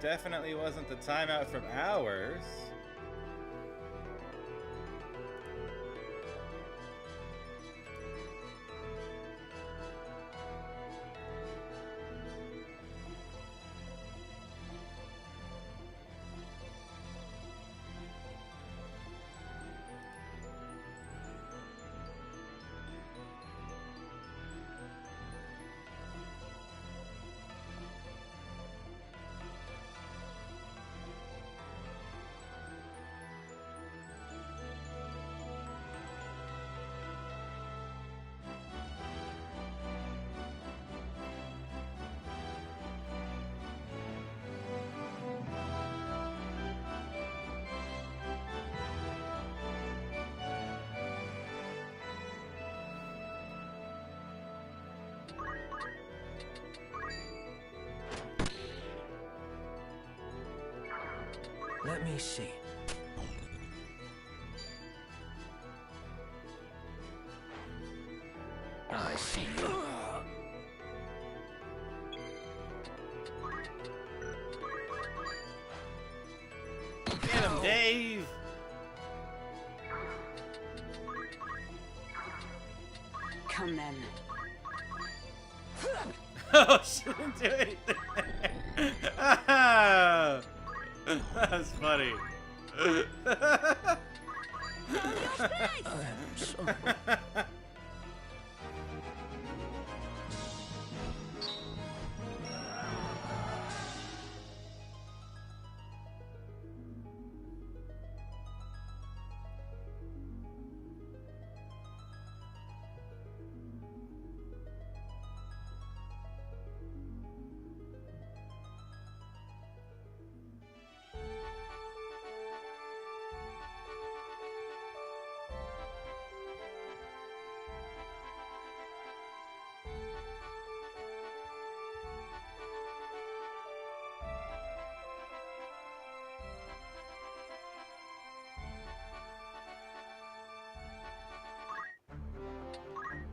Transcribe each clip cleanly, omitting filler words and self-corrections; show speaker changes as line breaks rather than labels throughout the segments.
Definitely wasn't the timeout from ours.
Let me see. I see you.
Get him, Dave!
Come then.
Oh, she didn't do anything. Ah, that was funny.
I'm sorry.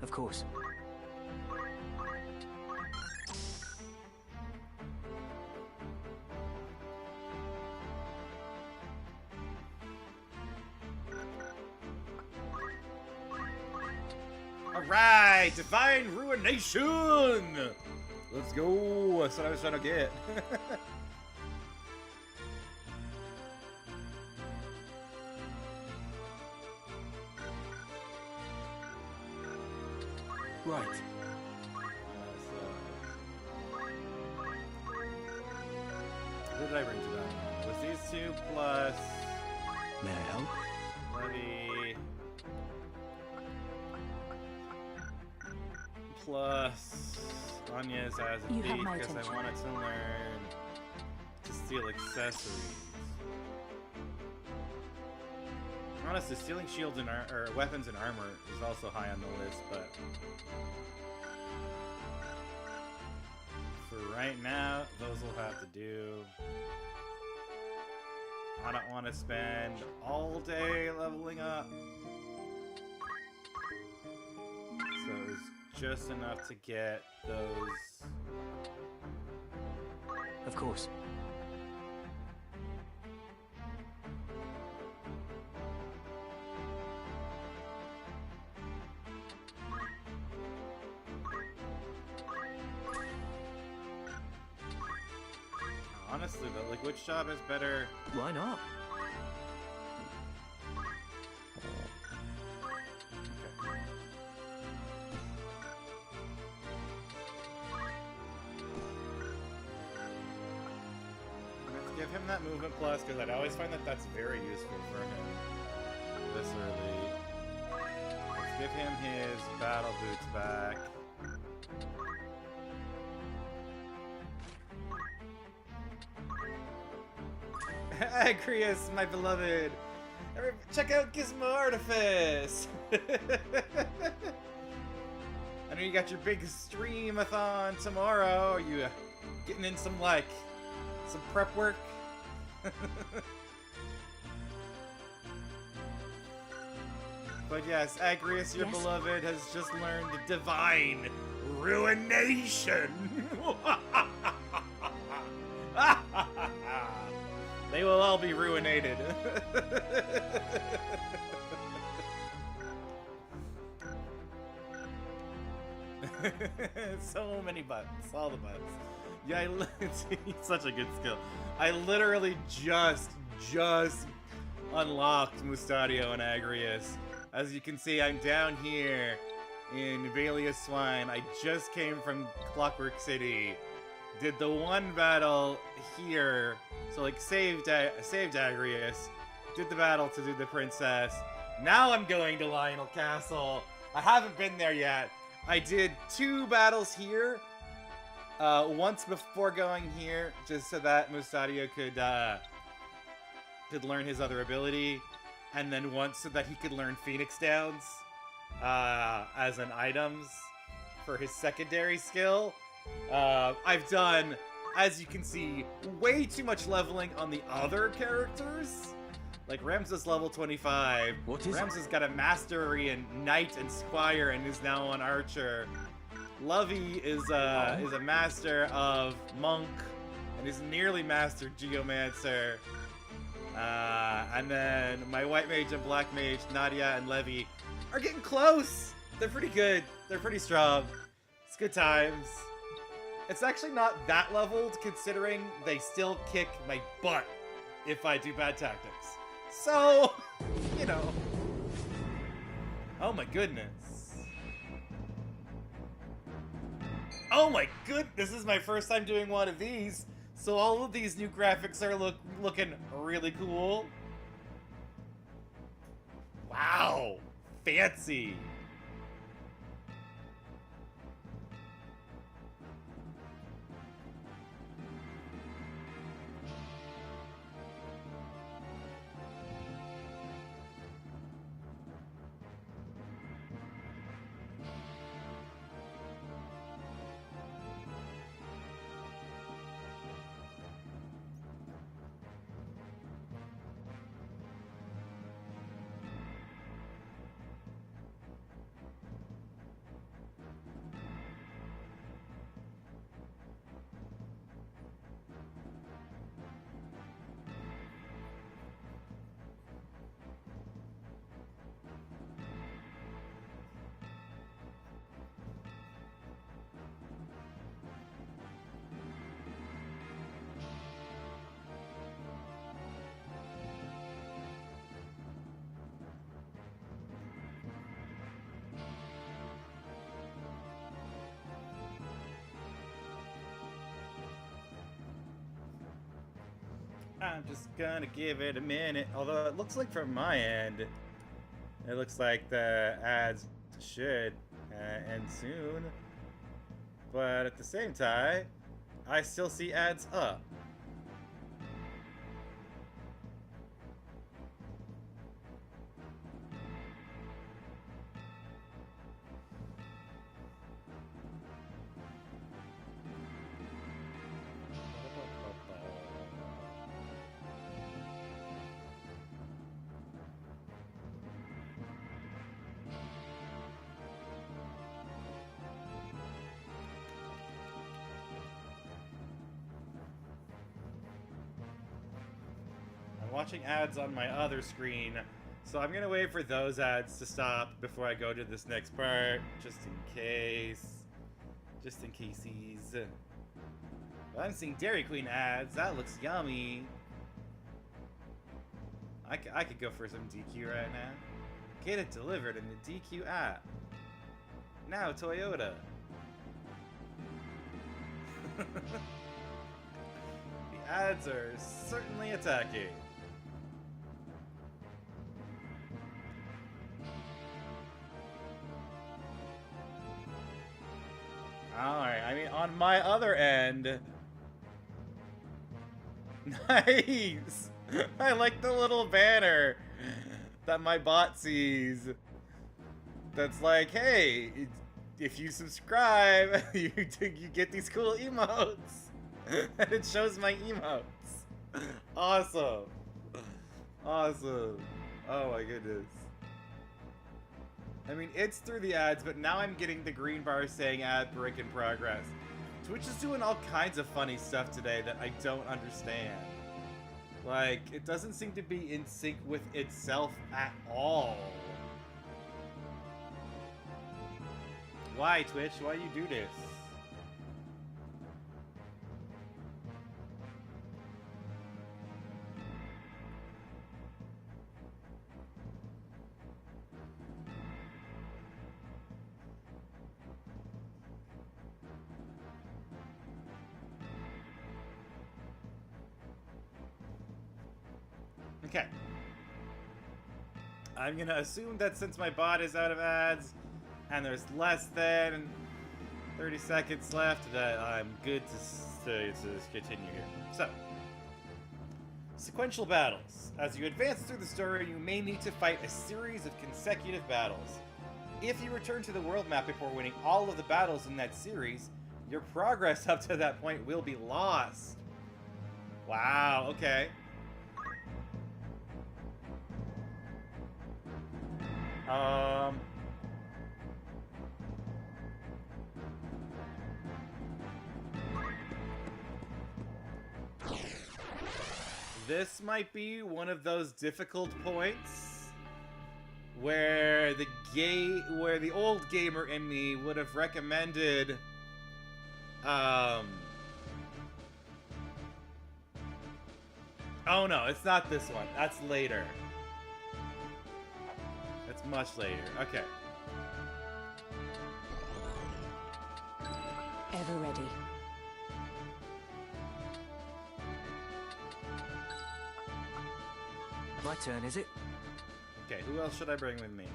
Of course.
Alright, Divine Ruination! Let's go! That's what I was trying to get.
Right.
Who did I bring to that? Was these two plus
May I help?
Levi plus Anya's as a
You have
thief
my
because I
attention.
wanted to learn to steal accessories. Honestly, stealing shields and or weapons and armor is also high on the list, but for right now, those will have to do. I don't want to spend all day leveling up, so it was just enough to get those.
Of course.
Honestly, though, like, which job is better?
Why not?
Let's give him that movement plus, because I'd always find that that's very useful for him this early. Let's give him his battle boots back. Agrius, my beloved! Check out Gizmo Artifice! I know you got your big stream-a-thon tomorrow. Are you getting in some, like, some prep work? But yes, Agrius, your beloved, has just learned Divine Ruination! They will all be ruinated. So many buttons, all the buttons. Yeah, it's such a good skill. I literally just unlocked Mustadio and Agrius. As you can see, I'm down here in Valia's Swine. I just came from Clockwork City. Did the one battle here, so like saved Agrius. Did the battle to do the princess. Now I'm going to Lionel Castle. I haven't been there yet. I did 2 battles here. Once before going here, just so that Mustadio could learn his other ability, and then once so that he could learn Phoenix Downs as an items for his secondary skill. I've done, as you can see, way too much leveling on the other characters. Like Ramses level 25.
What is
Ramses got a mastery in Knight and Squire and is now on Archer. Lovey is a master of Monk and is nearly mastered Geomancer. And then my White Mage and Black Mage, Nadia and Levi, are getting close. They're pretty good. They're pretty strong. It's good times. It's actually not that leveled, considering they still kick my butt if I do bad tactics. So, you know. Oh my goodness. Oh my good, this is my first time doing one of these. So all of these new graphics are looking really cool. Wow, fancy. I'm just gonna give it a minute. Although it looks like from my end, it looks like the ads should end soon. But at the same time, I still see ads up. Watching ads on my other screen, so I'm gonna wait for those ads to stop before I go to this next part, just in case. Just in caseies. But I'm seeing Dairy Queen ads. That looks yummy. I could go for some DQ right now. Get it delivered in the DQ app. Now Toyota. The ads are certainly attacking. Alright, I mean, on my other end... Nice! I like the little banner that my bot sees. That's like, hey, if you subscribe, you get these cool emotes. And it shows my emotes. Awesome. Awesome. Oh my goodness. I mean, it's through the ads, but now I'm getting the green bar saying ad break in progress. Twitch is doing all kinds of funny stuff today that I don't understand. Like, it doesn't seem to be in sync with itself at all. Why, Twitch? Why you do this? Okay. I'm gonna assume that since my bot is out of ads, and there's less than 30 seconds left, that I'm good to continue here. So, sequential battles. As you advance through the story, you may need to fight a series of consecutive battles. If you return to the world map before winning all of the battles in that series, your progress up to that point will be lost. Wow, okay. This might be one of those difficult points where the old gamer in me would have recommended oh no, it's not this one. That's later. That's much later. Okay.
Ever ready.
My turn, is it?
Okay, who else should I bring with me?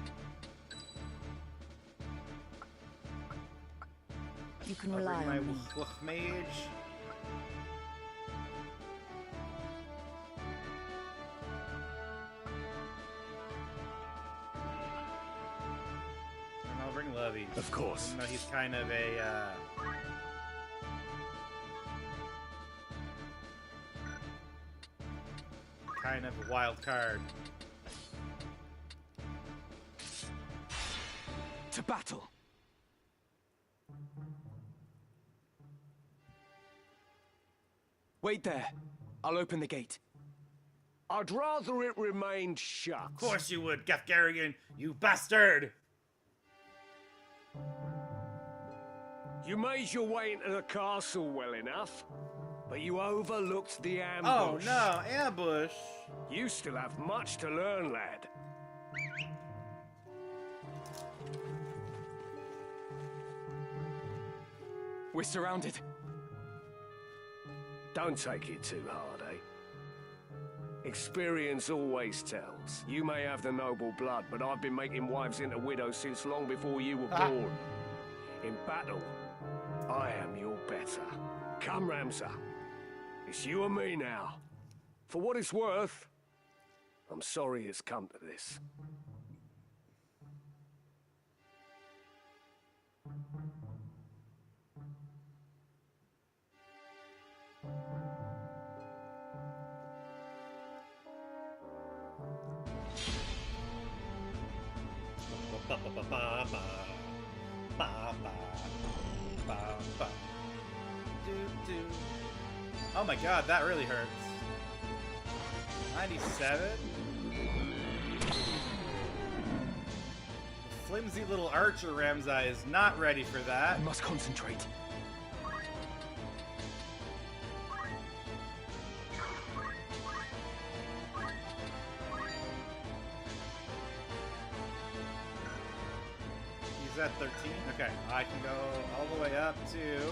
You can
I'll
rely
bring
on me.
my mage. And I'll bring Levi.
Of course.
Even though he's kind of a wild card.
To battle! Wait there. I'll open the gate.
I'd rather it remained shut.
Of course you would, Gafgarian, you bastard!
You made your way into the castle well enough, but you overlooked the
Oh
ambush.
no, ambush!
You still have much to learn, lad.
We're surrounded.
Don't take it too hard, eh? Experience always tells. You may have the noble blood, but I've been making wives into widows since long before you were born. In battle, I am your better. Come, Ramza. It's you and me now. For what it's worth, I'm sorry it's come to this.
Oh my god, that really hurts. 97? Flimsy little archer Ramzai is not ready for that.
I must concentrate.
He's at 13. Okay, I can go all the way up to...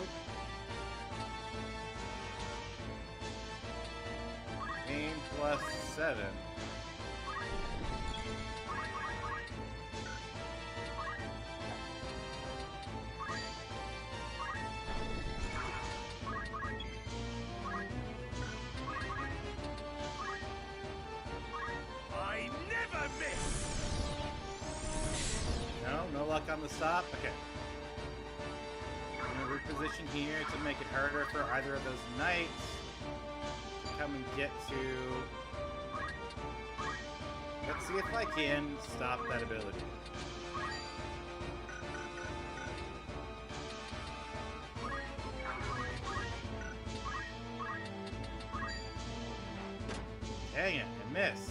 Aim plus 7.
I never miss!
No luck on the stop. Okay. I'm gonna reposition here to make it harder for either of those knights to come and get to. Let's see if I can stop that ability. Dang it, I missed.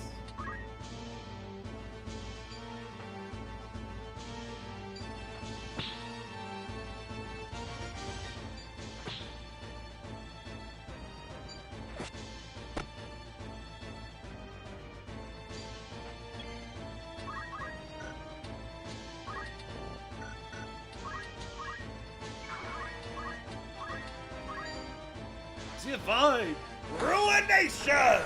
Divine ruination!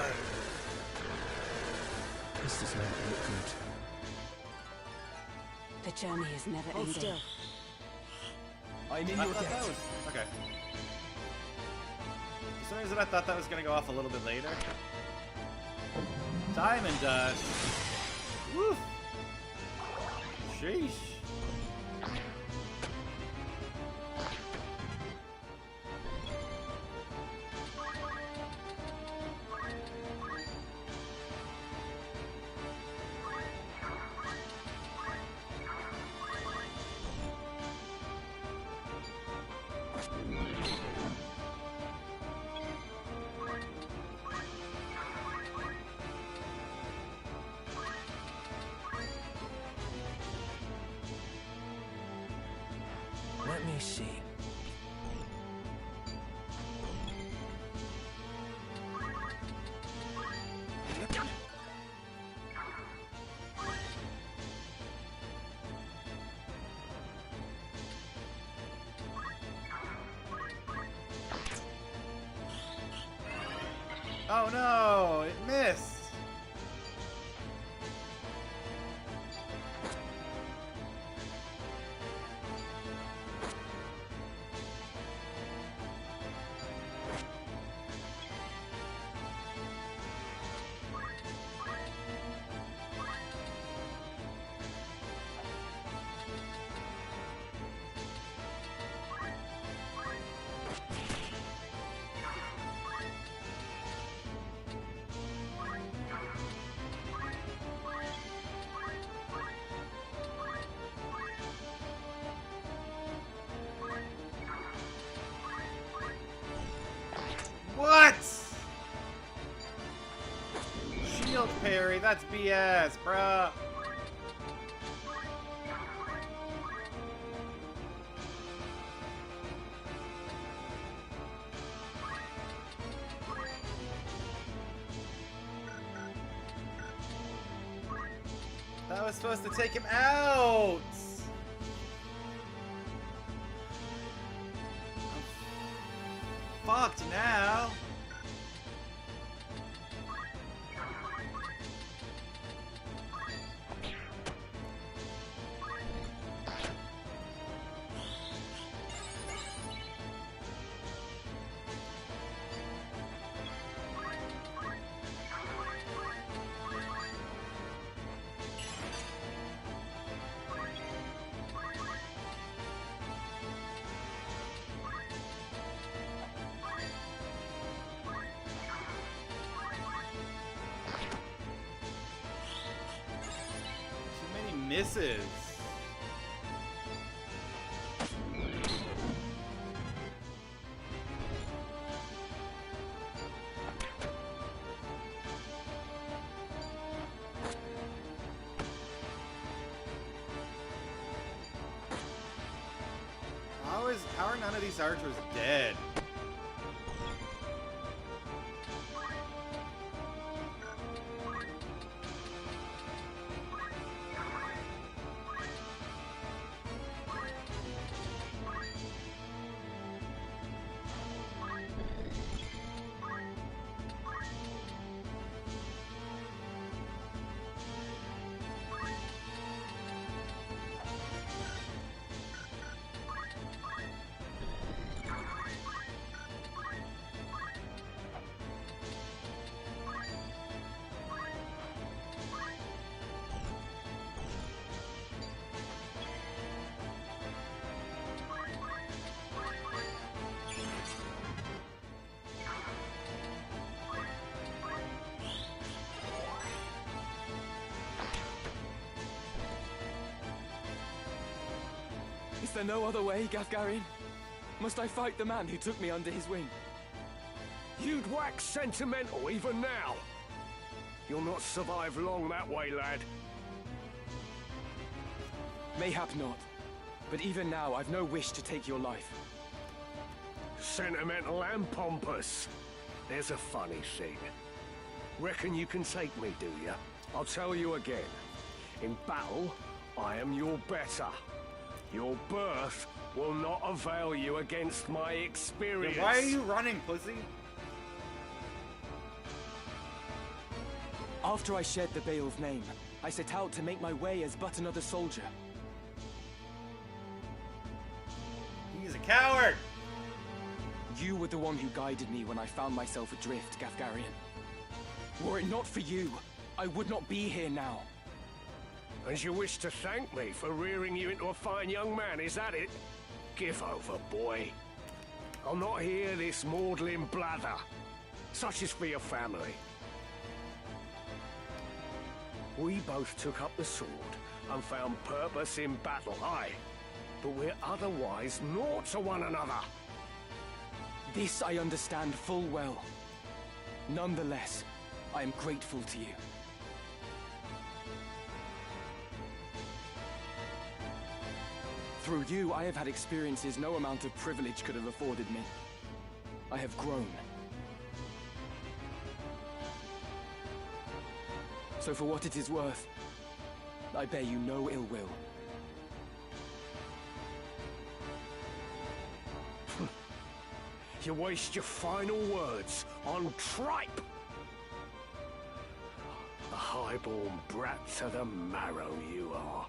This does not look good.
The journey is never
Hold
ending.
still.
I'm in
I
your
thought that
debt.
was okay. For some reason, I thought that was gonna go off a little bit later. Diamond dust. Woo! Sheesh.
Let me see.
Oh no, it missed. What? Shield parry, that's BS, bruh. That was supposed to take him out. I'm fucked now. Misses. How are none of these archers dead?
Is there no other way, Gafgarin? Must I fight the man who took me under his wing?
You'd wax sentimental even now. You'll not survive long that way, lad.
Mayhap not. But even now, I've no wish to take your life.
Sentimental and pompous. There's a funny thing. Reckon you can take me, do ya? I'll tell you again. In battle, I am your better. Your birth will not avail you against my experience.
Then why are you running, pussy?
After I shed the Beowulf name, I set out to make my way as but another soldier.
He's a coward!
You were the one who guided me when I found myself adrift, Gafgarian. Were it not for you, I would not be here now.
And you wish to thank me for rearing you into a fine young man, is that it? Give over, boy. I'll not hear this maudlin blather. Such is for your family. We both took up the sword and found purpose in battle, aye. But we're otherwise naught to one another.
This I understand full well. Nonetheless, I am grateful to you. Through you, I have had experiences no amount of privilege could have afforded me. I have grown. So for what it is worth, I bear you no ill will.
You waste your final words on tripe! A highborn brat to the marrow you are.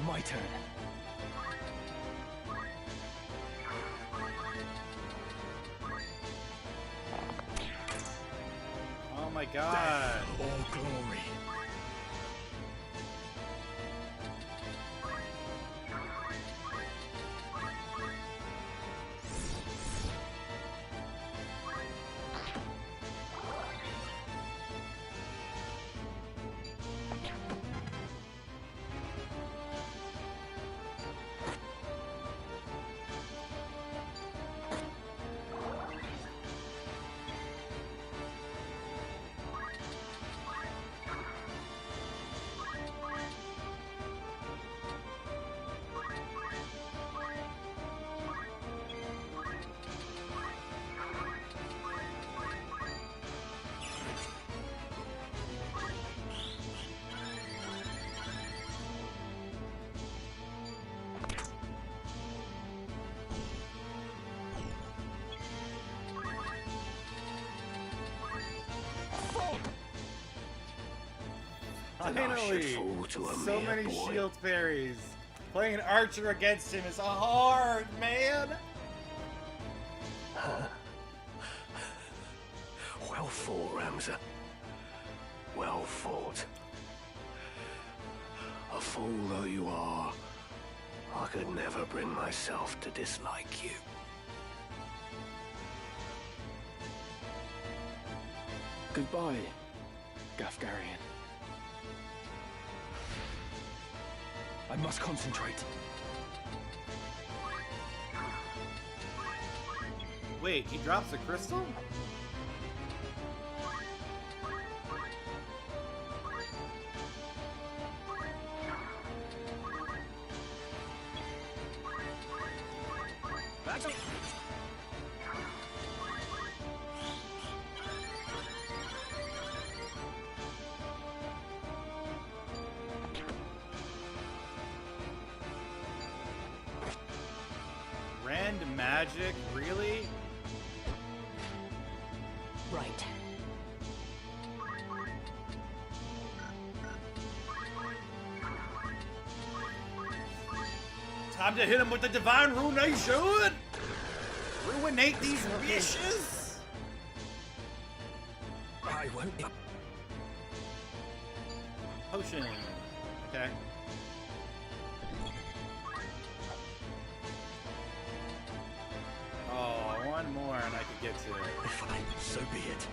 My turn.
Oh my god.
All glory.
Finally!
fall to a
So
mere
many
boy.
shield parries. Playing an archer against him is hard, man!
Well fought, Ramza. Well fought. A fool though you are, I could never bring myself to dislike you.
Goodbye, Gafgarian. I must concentrate.
Wait, he drops a crystal?
That's it.
Random magic? Really?
Right.
Time to hit him with the divine ruination! Ruinate these wishes!
won't give up.
Potion. Okay. Oh, one more and I could get to it.
Fine, so be it.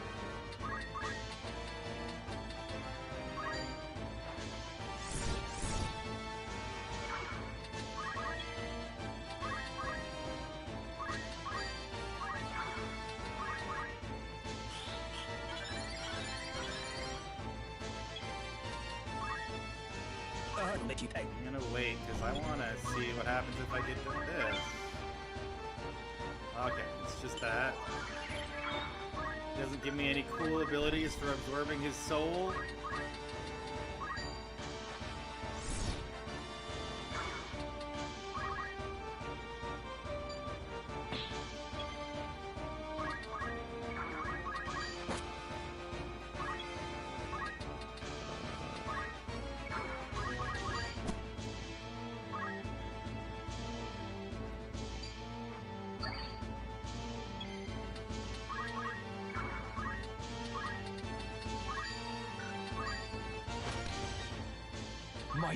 I'll let you take.
I'm gonna wait because I want to see what happens if I get this. Okay, it's just that. Doesn't give me any cool abilities for absorbing his soul.
My...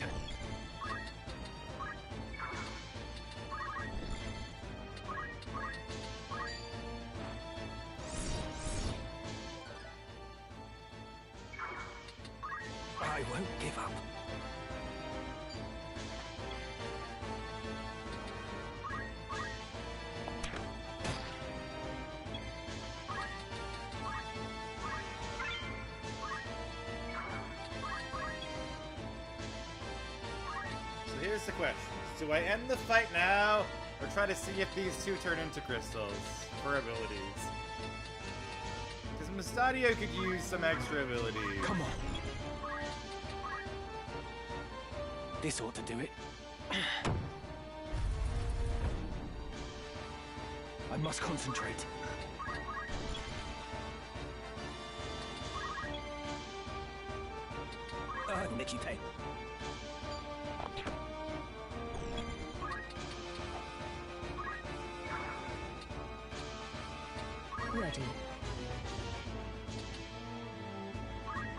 I won't give up.
So here's the question. Do I end the fight now, or try to see if these two turn into crystals for abilities? Because Mustadio could use some extra abilities.
Come on. This ought to do it. I must concentrate. I'll make you pay.
Ready.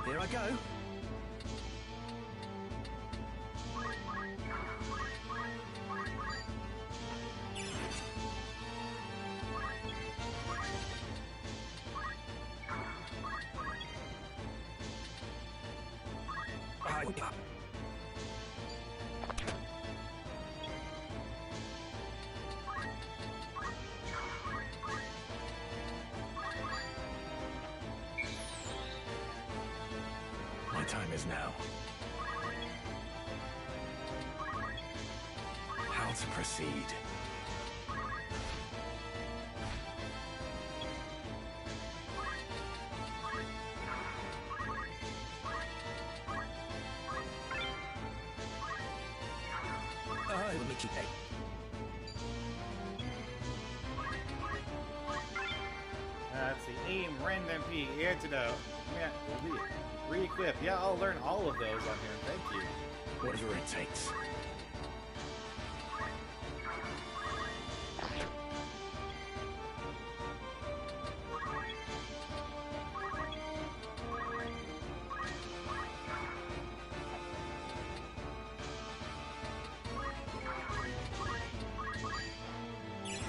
Here I go. I won't give up. My time is now. How to proceed? I will make you pay.
Let's see. Aim, random P, antidote. Yeah, re-equip. Yeah, I'll learn all of those on here. Thank you.
Whatever it takes.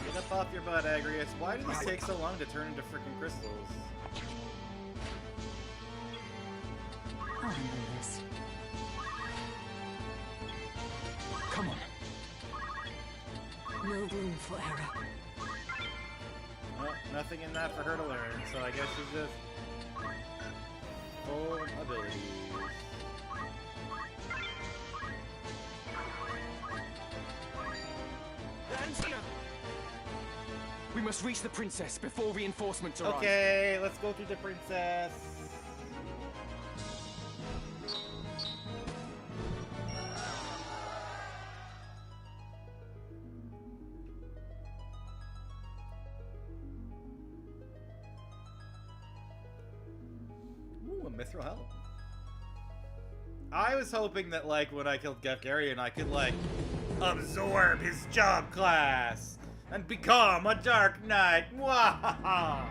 Get up off your butt, Agrius. Why did this take so long to turn into freaking crystals?
I'll handle this.
Come on.
No room for error.
Well, nothing in that for her to learn, so I guess she's just full abilities.
We must reach the princess before reinforcements arrive.
Okay, let's go through the princess. Ooh, a mithril helm. I was hoping that, like, when I killed Gefgarian, I could, like, absorb his job class and become a Dark Knight. Mwahaha!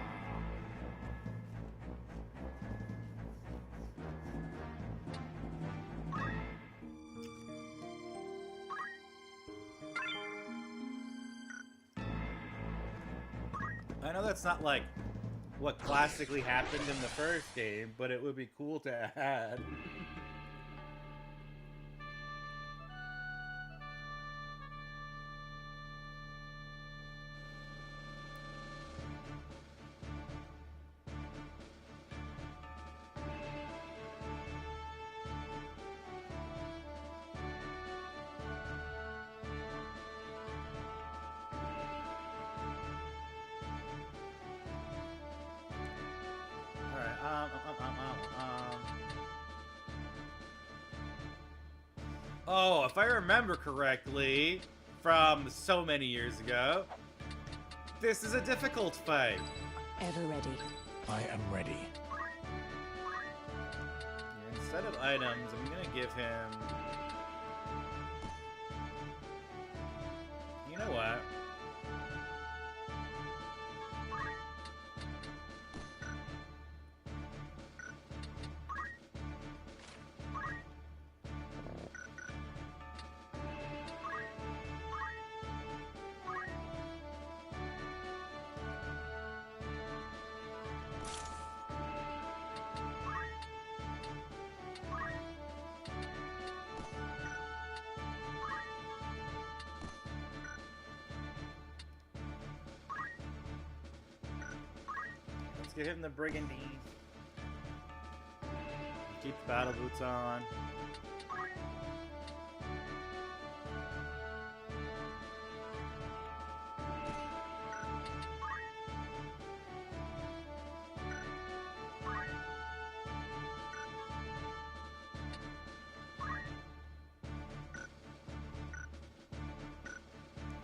I know that's not like what classically happened in the first game, but it would be cool to add. Oh, if I remember correctly, from so many years ago, this is a difficult fight.
Ever ready.
I am ready.
Instead of items, I'm gonna give him... You know what? Give him the brigandine. Keep the battle boots on.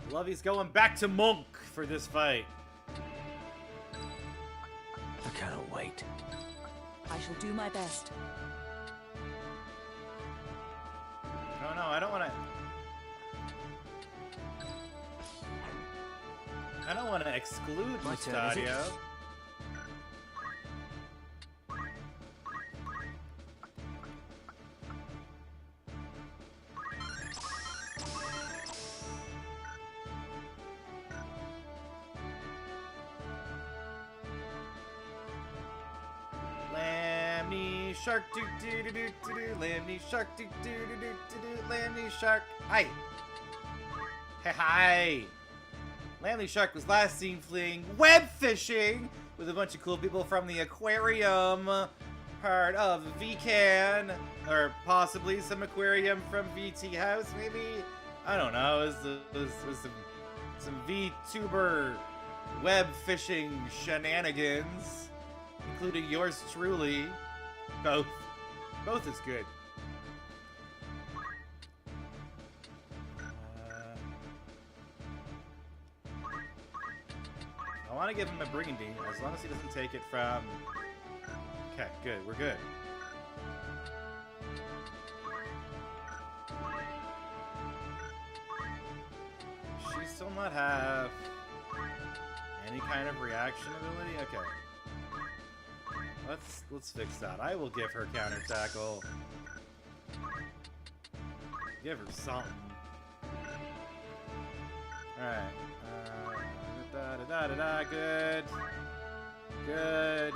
Lovey's going back to Monk for this fight.
I cannot wait.
I shall do my best.
No, no, I don't want to... I don't want to exclude
My turn, is it?
Mustadio. Lammy shark doo doo doo doo doo doo. Lammy shark doo doo doo doo doo doo. Lammy shark. Hi. Hey, hi. Lammy Shark was last seen fleeing web fishing with a bunch of cool people from the aquarium part of VCAN, or possibly some aquarium from VT House, maybe? I don't know. It was some VTuber web fishing shenanigans, including yours truly. Both is good. I want to give him a brigandine, as long as he doesn't take it from... Okay, good, we're good. She still not have any kind of reaction ability? Okay. Let's fix that. I will give her counter tackle. Give her something. Alright. Da-da-da-da-da, good. Good.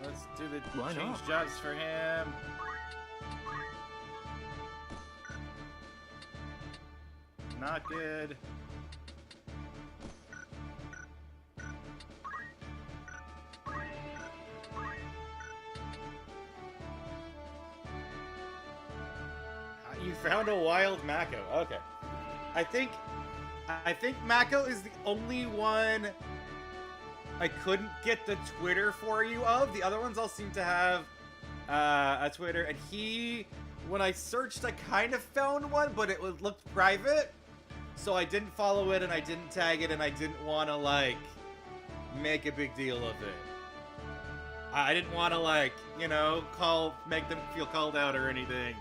Let's do the
Why
change
not?
jobs for him. Not good. You found a wild Mako. Okay. I think Mako is the only one I couldn't get the Twitter for you of. The other ones all seem to have a Twitter, and when I searched, I kind of found one, but it looked private, so I didn't follow it, and I didn't tag it, and I didn't want to, like, make a big deal of it. I didn't want to, like, you know, make them feel called out or anything.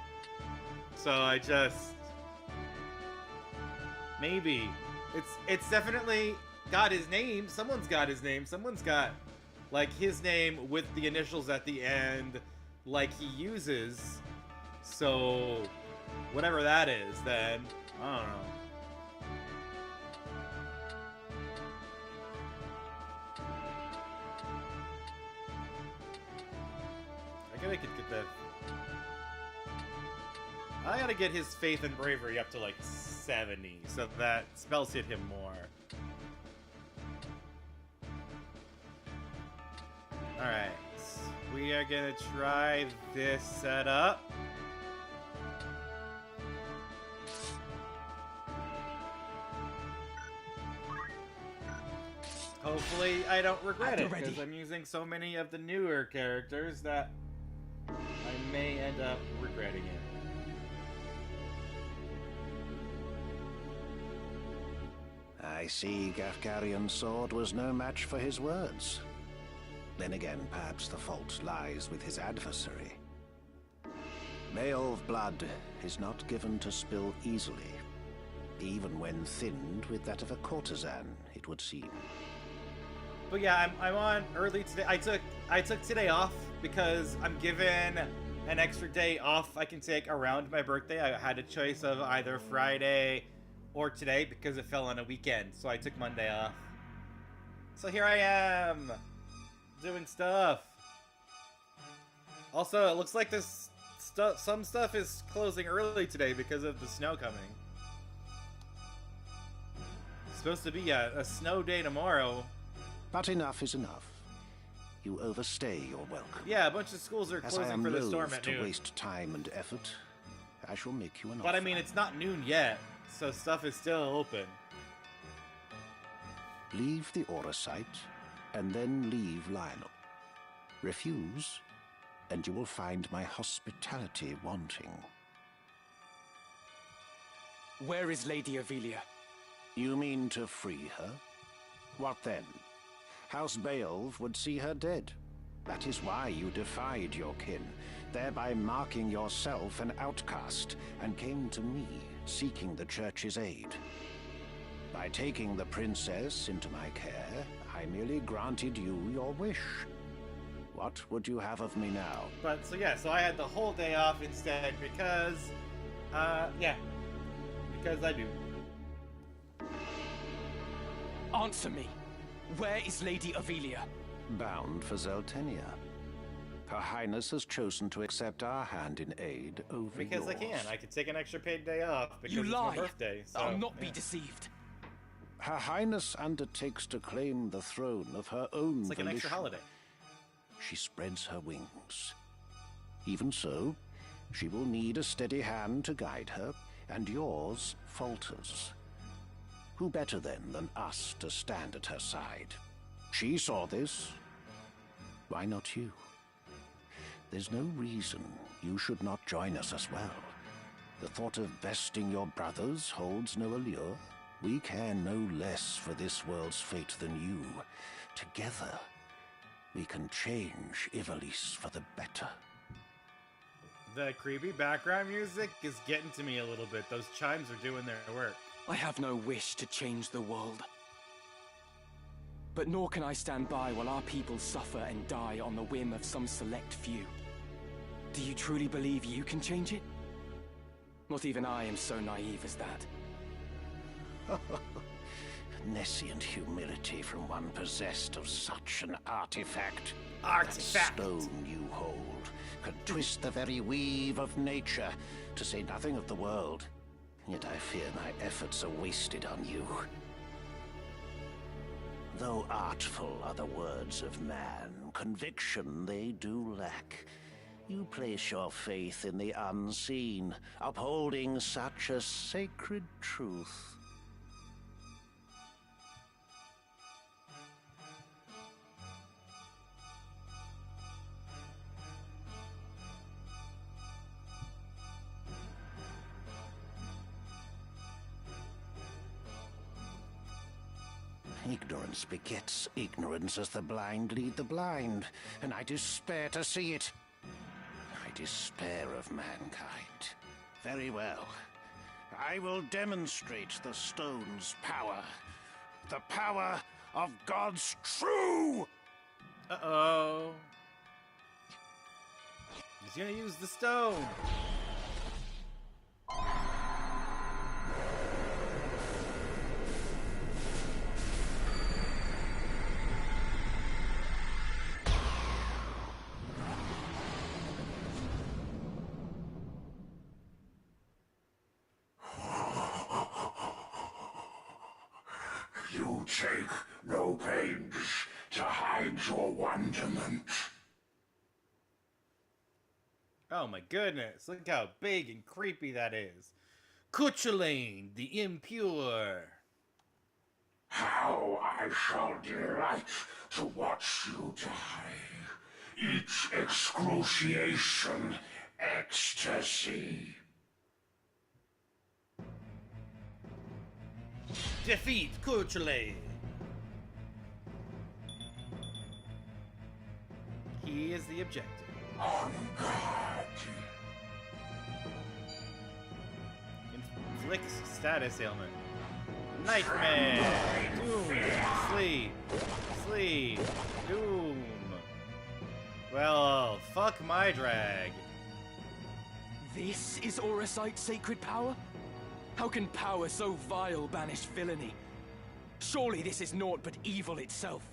So I just... Maybe. It's definitely got his name. Someone's got his name. Someone's got, like, his name with the initials at the end, like he uses. So, whatever that is, then, I don't know. Maybe I could get that. I gotta get his faith and bravery up to like 70, so that spells hit him more. Alright, we are gonna try this setup. Hopefully I don't regret it, because I'm using so many of the newer characters that I may end up regretting it.
I see Gafgarian's sword was no match for his words. Then again, perhaps the fault lies with his adversary. Beowulf blood is not given to spill easily, even when thinned with that of a courtesan, it would seem.
But yeah, I'm on early today. I took today off because I'm given an extra day off I can take around my birthday. I had a choice of either Friday or today because it fell on a weekend, so I took Monday off. So here I am, doing stuff. Also, it looks like some stuff is closing early today because of the snow coming. It's supposed to be a snow day tomorrow.
But enough is enough. You overstay your welcome.
Yeah, a bunch of schools are closing for the storm at noon.
To waste time and effort, I shall make you an offer.
But I mean, it's not noon yet, so stuff is still open.
Leave the Aura site, and then leave Lionel. Refuse, and you will find my hospitality wanting.
Where is Lady Avelia?
You mean to free her? What then? House Beowulf would see her dead. That is why you defied your kin, thereby marking yourself an outcast, and came to me, seeking the Church's aid. By taking the princess into my care, I merely granted you your wish. What would you have of me now?
But, so I had the whole day off instead because, because I do.
Answer me. Where is Lady Avelia?
Bound for Zeltenia. Her Highness has chosen to accept our hand in aid over
because
yours.
I can. I could take an extra paid day off because it's my birthday. So,
I'll not be deceived.
Her Highness undertakes to claim the throne of her own
It's like an extra holiday.
She spreads her wings. Even so, she will need a steady hand to guide her, and yours falters. Who better then than us to stand at her side? She saw this. Why not you? There's no reason you should not join us as well. The thought of besting your brothers holds no allure. We care no less for this world's fate than you. Together, we can change Ivalice for the better.
The creepy background music is getting to me a little bit. Those chimes are doing their work.
I have no wish to change the world. But nor can I stand by while our people suffer and die on the whim of some select few. Do you truly believe you can change it? Not even I am so naive as that.
Nescient humility from one possessed of such an artifact.
Artifact!
The stone you hold could twist the very weave of nature, to say nothing of the world. Yet I fear my efforts are wasted on you. Though artful are the words of man, conviction they do lack. You place your faith in the unseen, upholding such a sacred truth. Ignorance begets ignorance as the blind lead the blind, and I despair to see it. I despair of mankind. Very well. I will demonstrate the stone's power. The power of God's true!
Uh-oh. He's gonna use the stone.
take no pains to hide your wonderment.
Oh my goodness, look how big and creepy that is. Cuchulain, the impure.
How I shall delight to watch you die. Each excruciation, ecstasy.
Defeat Cuchulain. He is the objective.
On guard.
Inflict status ailment. Nightmare! Doom! Sleep! Sleep! Doom! Well, fuck my drag.
This is Auracite's sacred power? How can power so vile banish villainy? Surely this is naught but evil itself.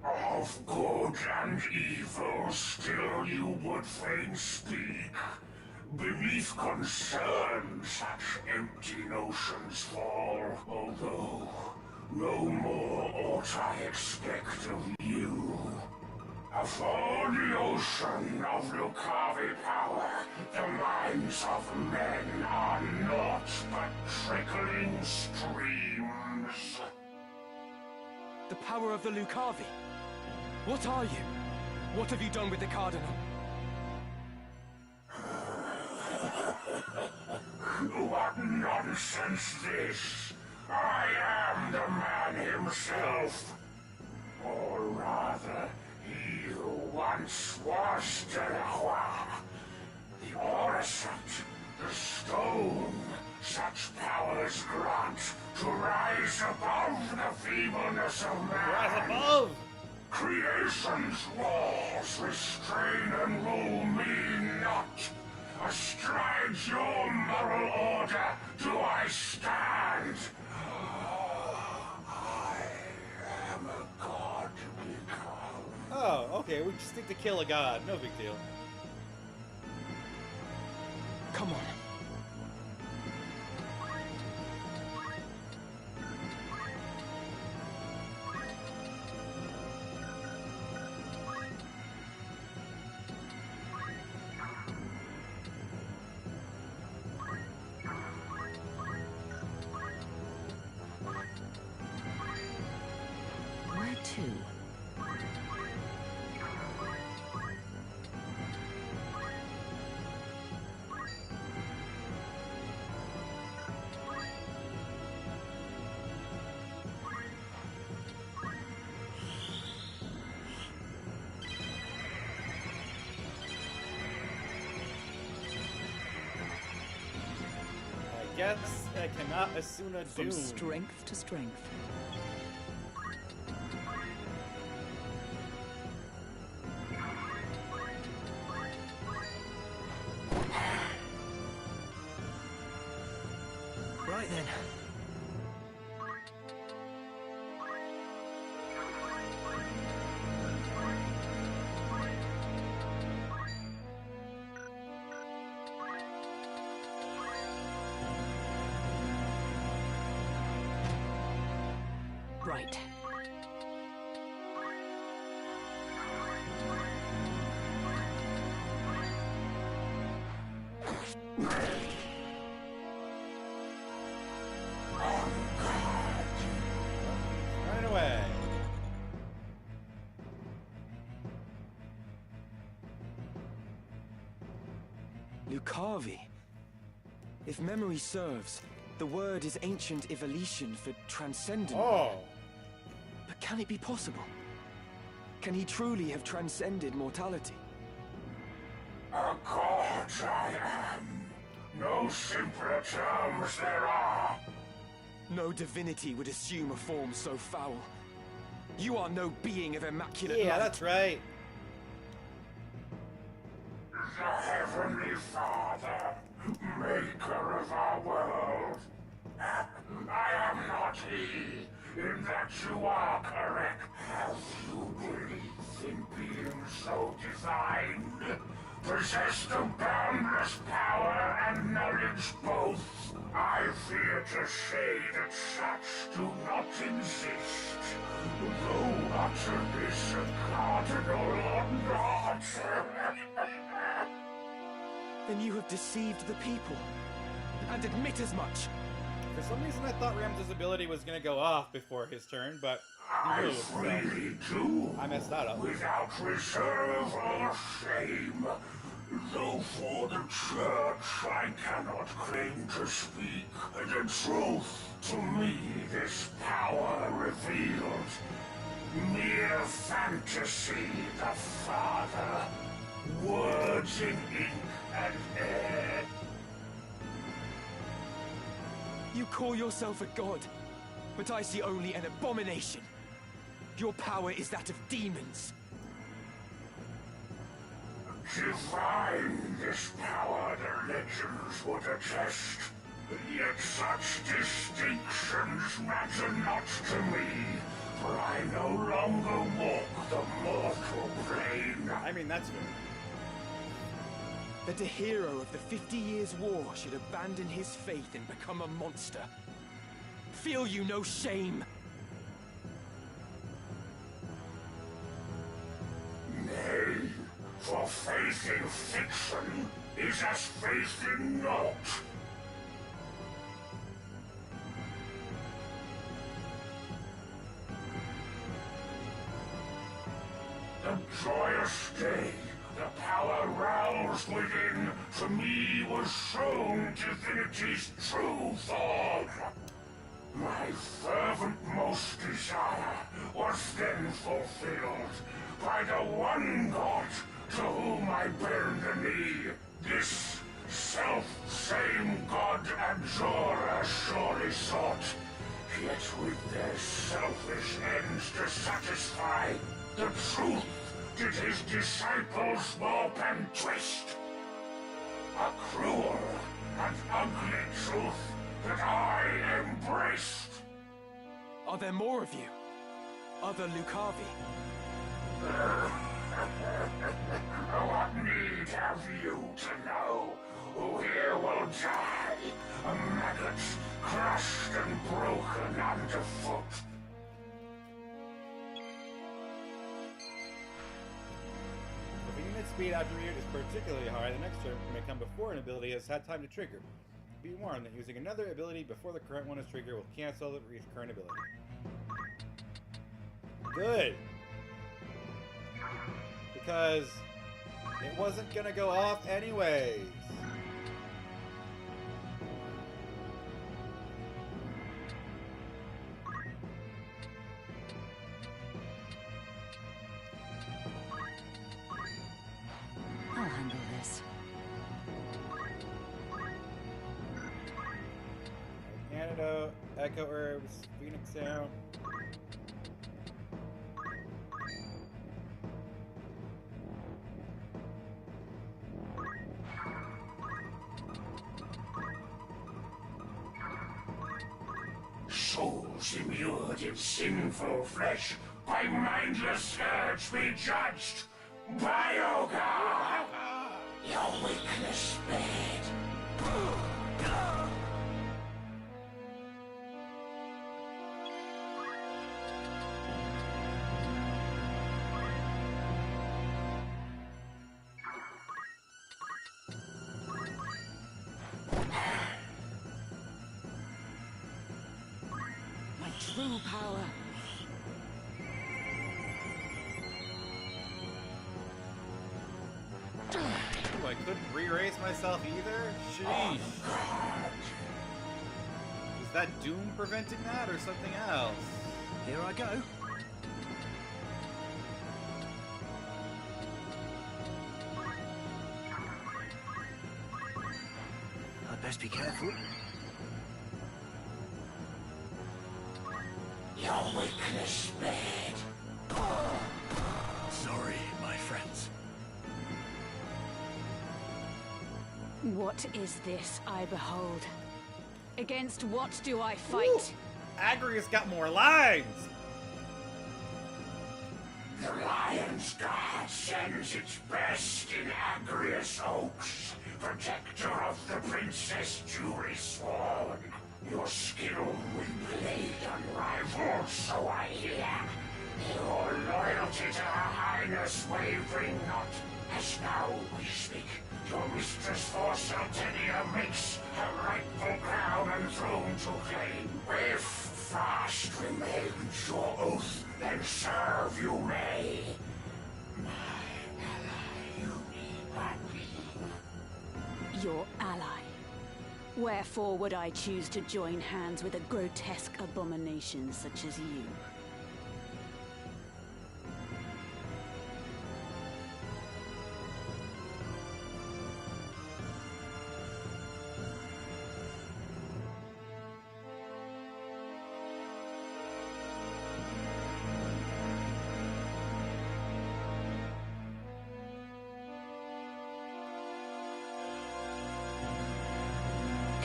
Of good and evil still you would fain speak. Beneath concern such empty notions fall, although no more ought I expect of you. For the ocean of Lucavi power, the minds of men are naught but trickling streams.
The power of the Lucavi? What are you? What have you done with the Cardinal?
What nonsense this! I am the man himself. Or rather, he who once was Delacroix. The Auracite, the stone, such powers grant to rise above the feebleness of man.
Rise above!
Creation's laws restrain and rule me not. Astride your moral order do I stand. I am a god become.
Oh, okay, we just need to kill a god. No big deal.
Come on.
Where to?
I guess I cannot Asuna
From
Doom.
strength to strength.
Right then.
Right.
Running away.
Lucavi. If memory serves, the word is ancient evolution for transcendent.
Oh.
But can it be possible? Can he truly have transcended mortality?
A god I am. No simpler terms there are.
No divinity would assume a form so foul. You are no being of immaculate
Yeah,
light.
that's right.
The Heavenly Father, maker of our world. I am not he, in that you are correct. Have you belief in being so designed? possessed of boundless power and knowledge both. I fear to say that such do not exist, though utter this a cardinal or not.
Then you have deceived the people, and admit as much.
For some reason, I thought Ramses' ability was gonna go off before his turn, but he
I
moved, so
freely do,
I messed that up.
without reserve or shame. Though for the church I cannot claim to speak, and in truth, to me this power revealed. Mere fantasy, the Father. Words in ink and air.
You call yourself a god, but I see only an abomination. Your power is that of demons.
Divine this power the legends would attest. Yet such distinctions matter not to me, for I no longer walk the mortal plane.
I mean, that's good.
That a hero of the 50 Years' War should abandon his faith and become a monster. Feel you no shame?
Nay, for faith in fiction is as faith in naught. The joyous day, the power roused within, to me was shown divinity's true form. My fervent most desire was then fulfilled by the one God to whom I bend the knee. This self-same God Abjora surely sought, yet with their selfish ends to satisfy, the truth did his disciples warp and twist. A cruel and ugly truth that I embraced.
Are there more of you? Other Lucavi?
What need have you to know? Who here will die? A maggot crushed and broken underfoot.
If a unit speed attribute is particularly high, the next turn may come before an ability has had time to trigger. Be warned that using another ability before the current one is triggered will cancel the current ability. Good! Because it wasn't gonna go off anyways.
I'll handle this.
Antidote, Echo Herbs, Phoenix Sound.
Souls immured in sinful flesh, by mindless urge be judged. Bioga! Your weakness spared.
My true power.
Ooh, I couldn't re-raise myself either? Sheesh. Is that Doom preventing that or something else?
Here I go. I'd best be careful.
Your weakness spared.
Sorry, my friends.
What is this I behold? Against what do I fight?
Agrius got more lines!
The Lion's Guard sends its best in Agrius Oaks, protector of the Princess Julie Sworn. Your skill will blade unrivaled, so I hear. Your loyalty to Her Highness wavering not, as now we speak. Your mistress for Saltenia makes her rightful crown and throne to claim. If fast remains your oath, then serve you may. My ally, you need not be.
Your ally. Wherefore would I choose to join hands with a grotesque abomination such as you?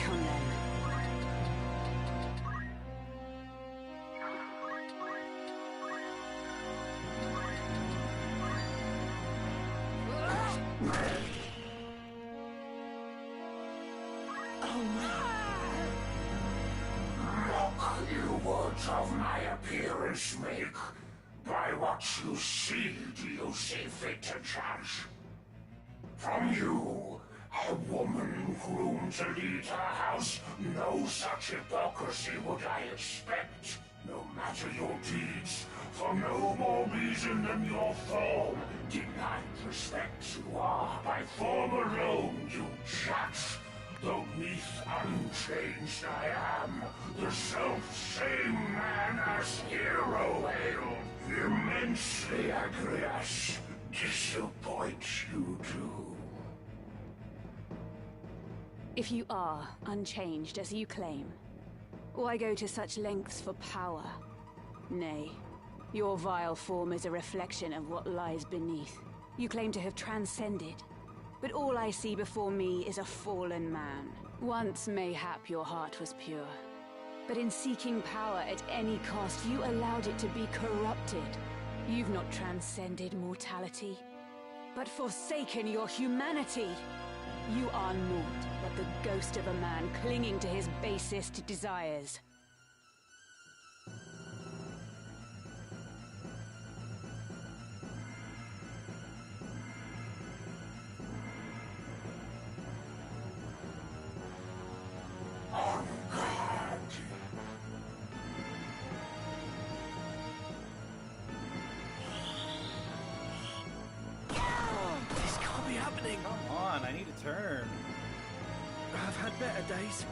Come then.
Mock you words of my appearance make. By what you see do you see fit to judge? From you, a woman groomed to lead her house, no such hypocrisy would I expect. No matter your deeds, for no more reason than your form, denied respect you are, by form alone you judge. Though neath unchanged I am, the self-same man as hero hailed. Immensely Agrias, disappoints you too.
If you are unchanged as you claim, why go to such lengths for power? Nay, your vile form is a reflection of what lies beneath. You claim to have transcended, but all I see before me is a fallen man. Once mayhap your heart was pure, but in seeking power at any cost, you allowed it to be corrupted. You've not transcended mortality, but forsaken your humanity. You are naught but the ghost of a man clinging to his basest desires.
On guard.
This can't be happening.
Come on, I need a turn.
I've had better days.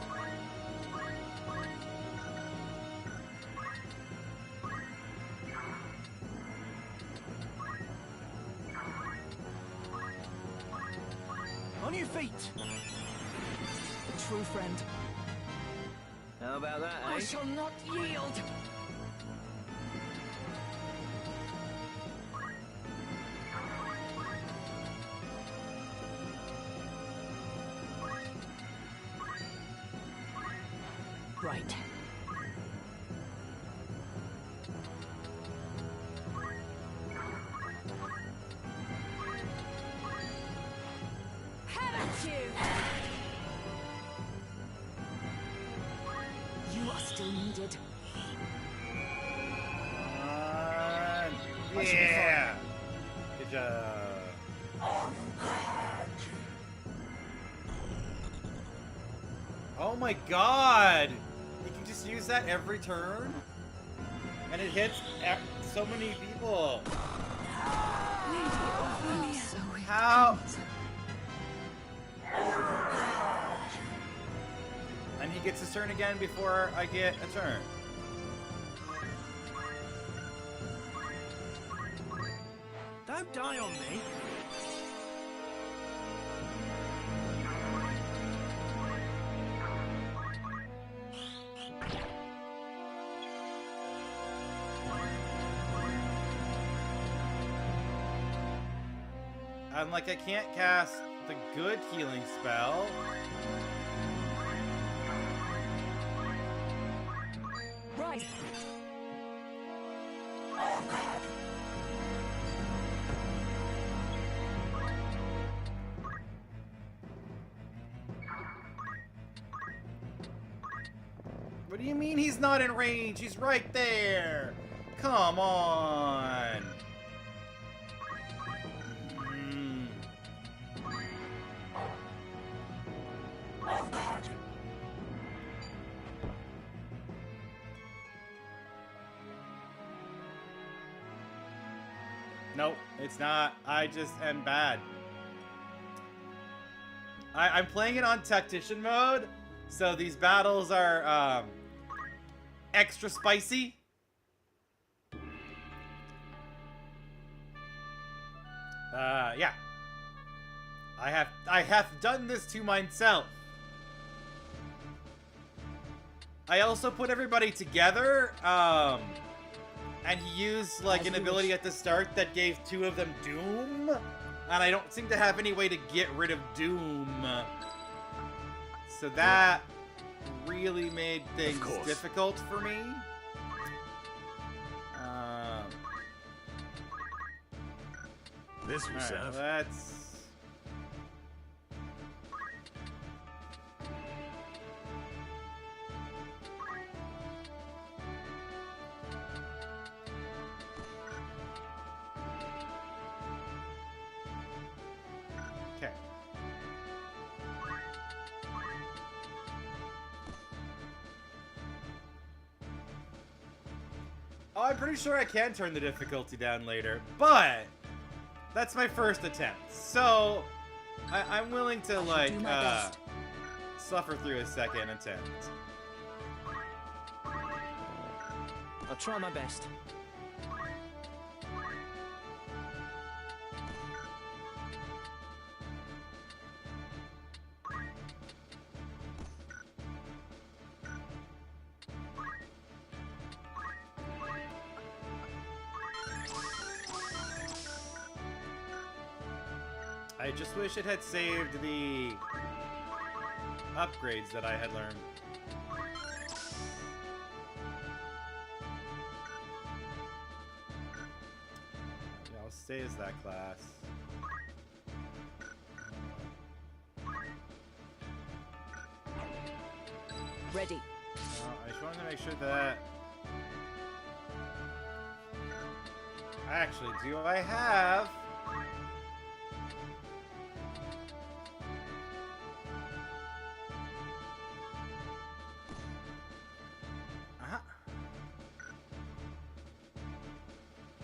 On your feet.
A true friend.
How about that, eh?
I shall not yield. Right.
Have at you! You are still needed.
Yeah. Good job.
On guard.
Oh my god! You can just use that every turn? And it hits so many people. How? And he gets his turn again before I get a turn.
Don't die on me.
I'm like, I can't cast the good healing spell.
Right.
On guard.
What do you mean he's not in range? He's right there. Come on. Nope, it's not. I just am bad. I'm playing it on tactician mode, so these battles are extra spicy. Yeah. I have done this to myself. I also put everybody together, and he used like an ability at the start that gave 2 of them Doom, and I don't seem to have any way to get rid of Doom. So that really made things difficult for me.
This will serve.
Let's... Okay. Oh, I'm pretty sure I can turn the difficulty down later, but that's my first attempt. So I'm willing to like suffer through a second attempt.
I'll try my best.
I just wish it had saved the upgrades that I had learned. Yeah, I'll stay as that class.
Ready.
I just wanted to make sure that... Actually, do I have...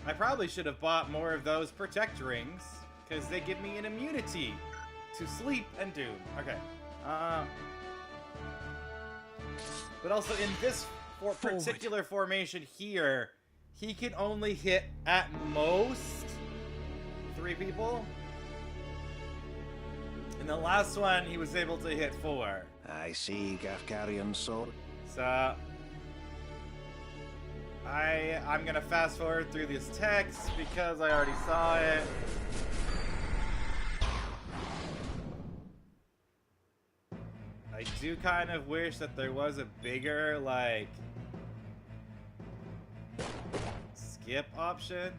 I probably should have bought more of those protect rings, because they give me an immunity to sleep and doom. Okay. But also in this particular formation here, he can only hit at most 3 people. In the last one, he was able to hit 4.
I see, Gafgarian sword.
So I'm gonna fast forward through this text because I already saw it. I do kind of wish that there was a bigger, like, skip option.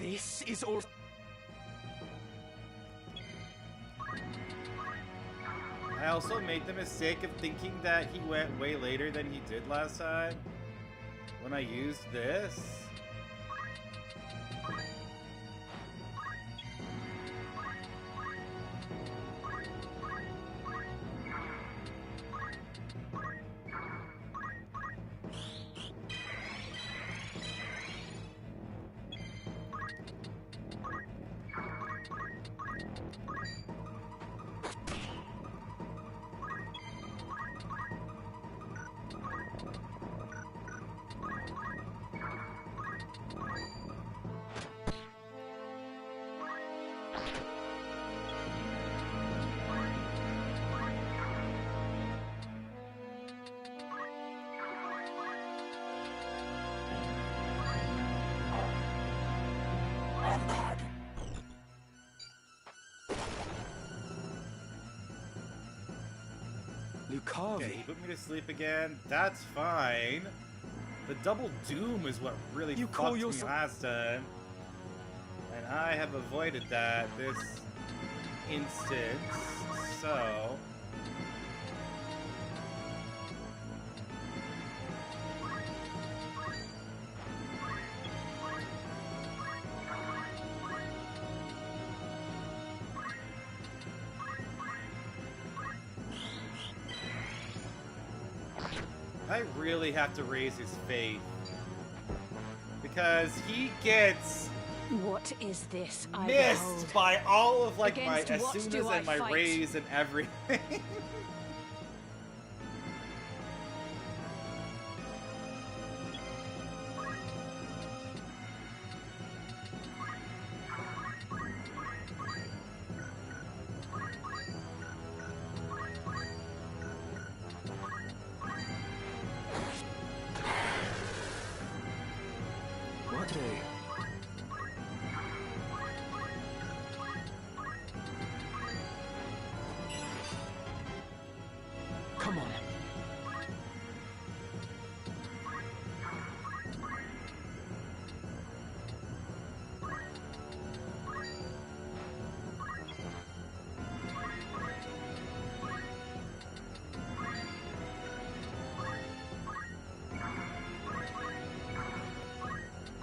This is all.
I also made the mistake of thinking that he went way later than he did last time when I used this.
Lucavi.
Okay, he put me to sleep again. That's fine. The double doom is what really
You
fucked
call
me
yourself-
last time. And I have avoided that this instance, so... I really have to raise his faith. Because he gets
What is this I
missed
behold?
by all of like my
Against what
Asunas
do I
and my
fight?
raise and everything.
What a... Come on.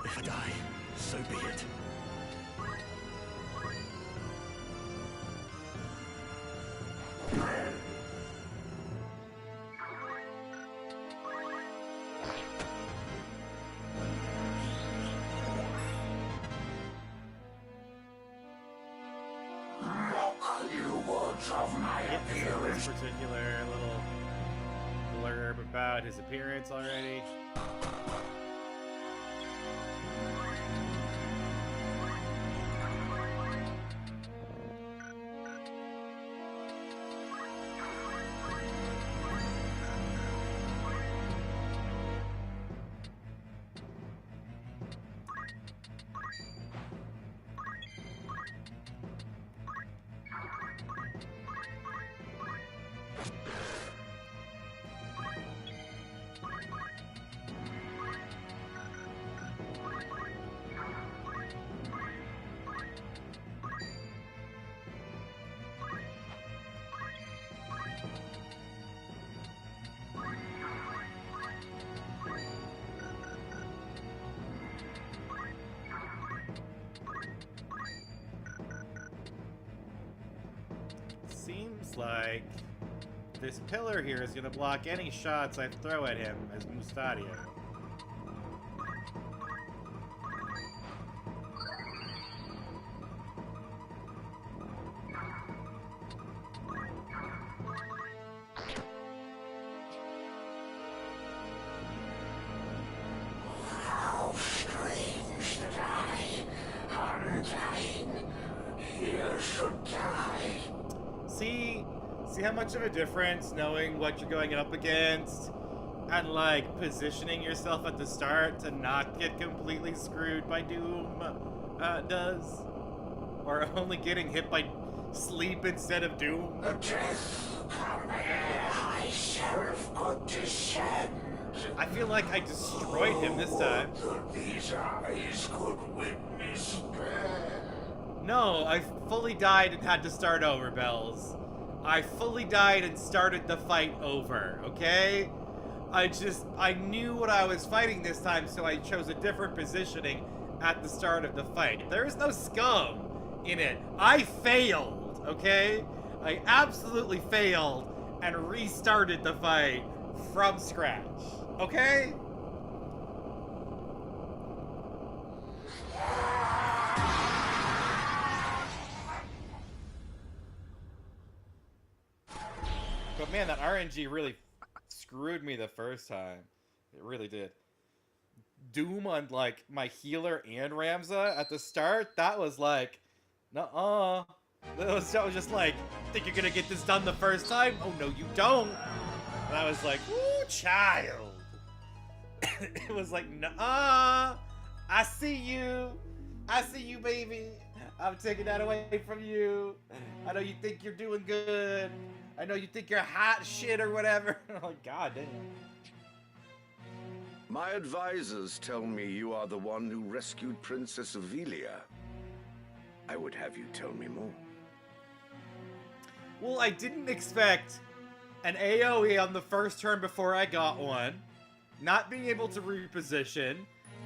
If I die, so be it.
Mock you words of my
Get this
appearance.
particular little blurb about his appearance already. Seems like this pillar here is gonna block any shots I throw at him as Mustadio.
How strange that I, undying, here should die.
See how much of a difference knowing what you're going up against and like positioning yourself at the start to not get completely screwed by Doom does? Or only getting hit by sleep instead of Doom?
The death come here, High Sheriff could descend.
I feel like I destroyed him this time.
That these eyes could witness bear.
No, I fully died and had to start over, Bells. I fully died and started the fight over, okay? I knew what I was fighting this time, so I chose a different positioning at the start of the fight. There is no scum in it. I failed, okay? I absolutely failed and restarted the fight from scratch, okay? But man, that RNG really screwed me the first time. It really did. Doom on like my healer and Ramza at the start, that was like, nuh-uh. That was just like, think you're gonna get this done the first time? Oh no, you don't. And I was like, ooh, child. It was like, nuh-uh. I see you. I see you, baby. I'm taking that away from you. I know you think you're doing good. I know you think you're hot shit or whatever. Oh, God damn.
My advisors tell me you are the one who rescued Princess Avelia. I would have you tell me more.
Well, I didn't expect an AoE on the first turn before I got one, not being able to reposition,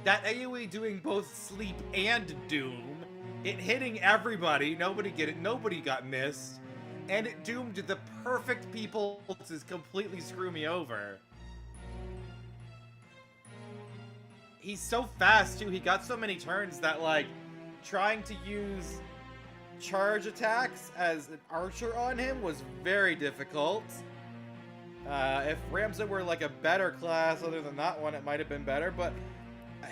that AoE doing both sleep and doom, it hitting everybody, nobody got missed, and it doomed the perfect people to completely screw me over. he's so fast too. He got so many turns that like trying to use charge attacks as an archer on him was very difficult. If Ramza were like a better class other than that one, it might have been better. But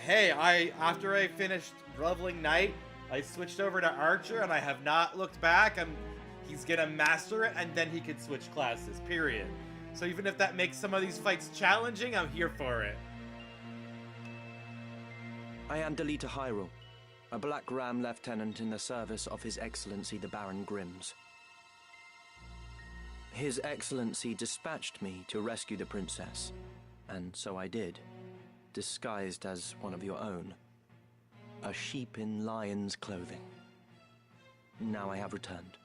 hey, after I finished leveling Knight, I switched over to Archer, and I have not looked back. He's gonna master it, and then he can switch classes, period. So even if that makes some of these fights challenging, I'm here for it.
I am Delita Hyrule, a Black Ram lieutenant in the service of His Excellency the Baron Grimms. His Excellency dispatched me to rescue the princess, and so I did, disguised as one of your own. A sheep in lion's clothing. Now I have returned.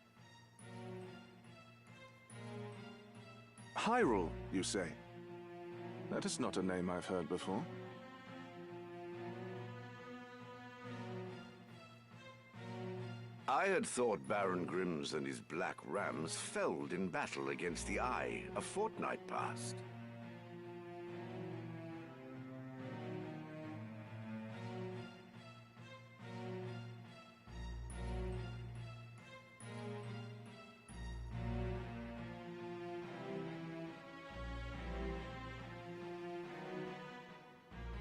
Hyrule, you say? That is not a name I've heard before.
I had thought Baron Grimms and his Black Rams felled in battle against the Eye a fortnight past.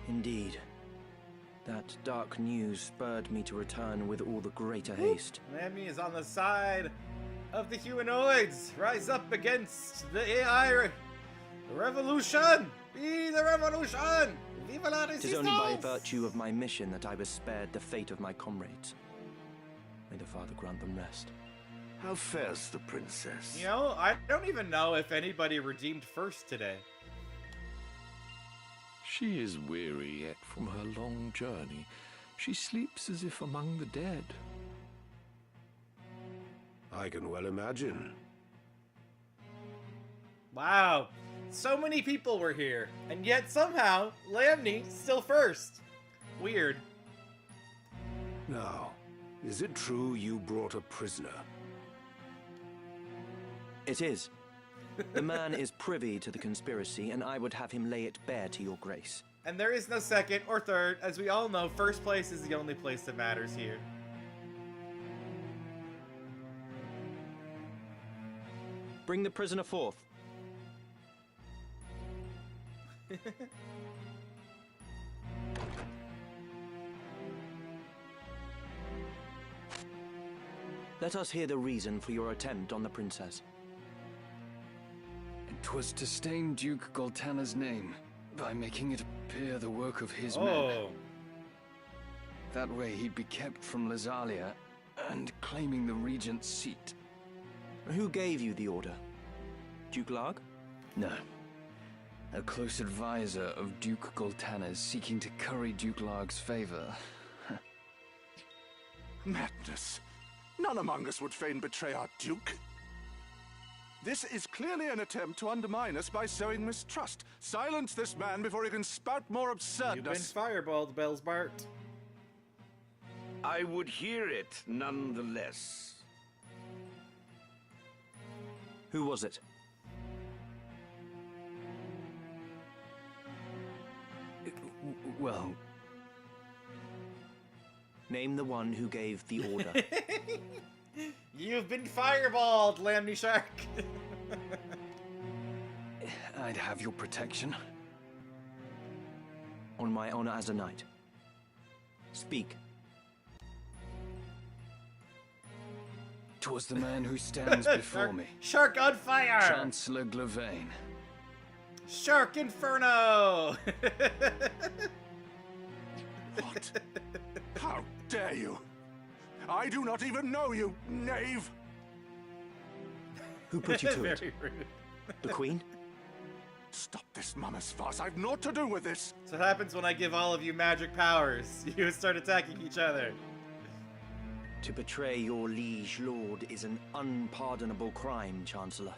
Indeed. That dark news spurred me to return with all the greater haste.
Lammy is on the side of the humanoids. Rise up against the AI revolution. Be the revolution. Viva la
It is only by
resistance.
virtue of my mission that I was spared the fate of my comrades. May the Father grant them rest.
How fares the princess?
You know, I don't even know if anybody redeemed first today.
She is weary yet from her long journey. She sleeps as if among the dead.
I can well imagine.
Wow, so many people were here, and yet somehow Lamney still first. Weird.
Now, is it true you brought a prisoner?
It is. The man is privy to the conspiracy, and I would have him lay it bare to your grace.
And there is no second or third. As we all know, first place is the only place that matters here.
Bring the prisoner forth. Let us hear the reason for your attempt on the princess.
'Twas to stain Duke Goltana's name by making it appear the work of his men.
Oh.
That way he'd be kept from Lazalia and claiming the regent's seat.
Who gave you the order? Duke Larg?
No. A close advisor of Duke Goltana's seeking to curry Duke Larg's favor.
Madness. None among us would fain betray our duke. This is clearly an attempt to undermine us by sowing mistrust. Silence this man before he can spout more
You've been
absurdness.
fireballed, Bellsbart.
I would hear it nonetheless.
Who was it?
Well,
Name the one who gave the order.
You've been fireballed, Lamney Shark.
I'd have your protection.
On my honor as a knight. Speak.
'Twas the man who stands before me.
Shark on fire!
Chancellor Glavain.
Shark Inferno!
What? How dare you? I do not even know you, knave!
Who put you to it?
Very rude.
The Queen?
Stop this mama's farce. I've naught to do with this.
That's what happens when I give all of you magic powers. You start attacking each other.
To betray your liege lord is an unpardonable crime, Chancellor.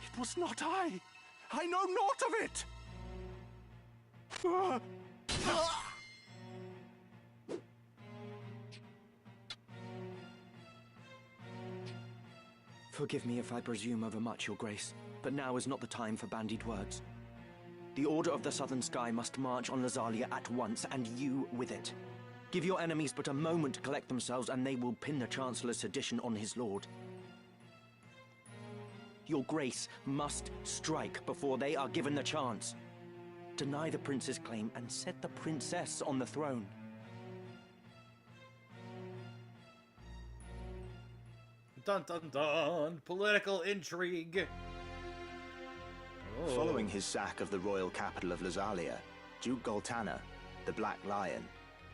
It was not I. I know naught of it.
Forgive me if I presume overmuch, Your Grace, but now is not the time for bandied words. The Order of the Southern Sky must march on Lazalia at once, and you with it. Give your enemies but a moment to collect themselves, and they will pin the Chancellor's sedition on his lord. Your Grace must strike before they are given the chance. Deny the prince's claim and set the princess on the throne.
Dun dun dun! Political intrigue! Oh.
Following his sack of the royal capital of Lazalia, Duke Goltana, the Black Lion,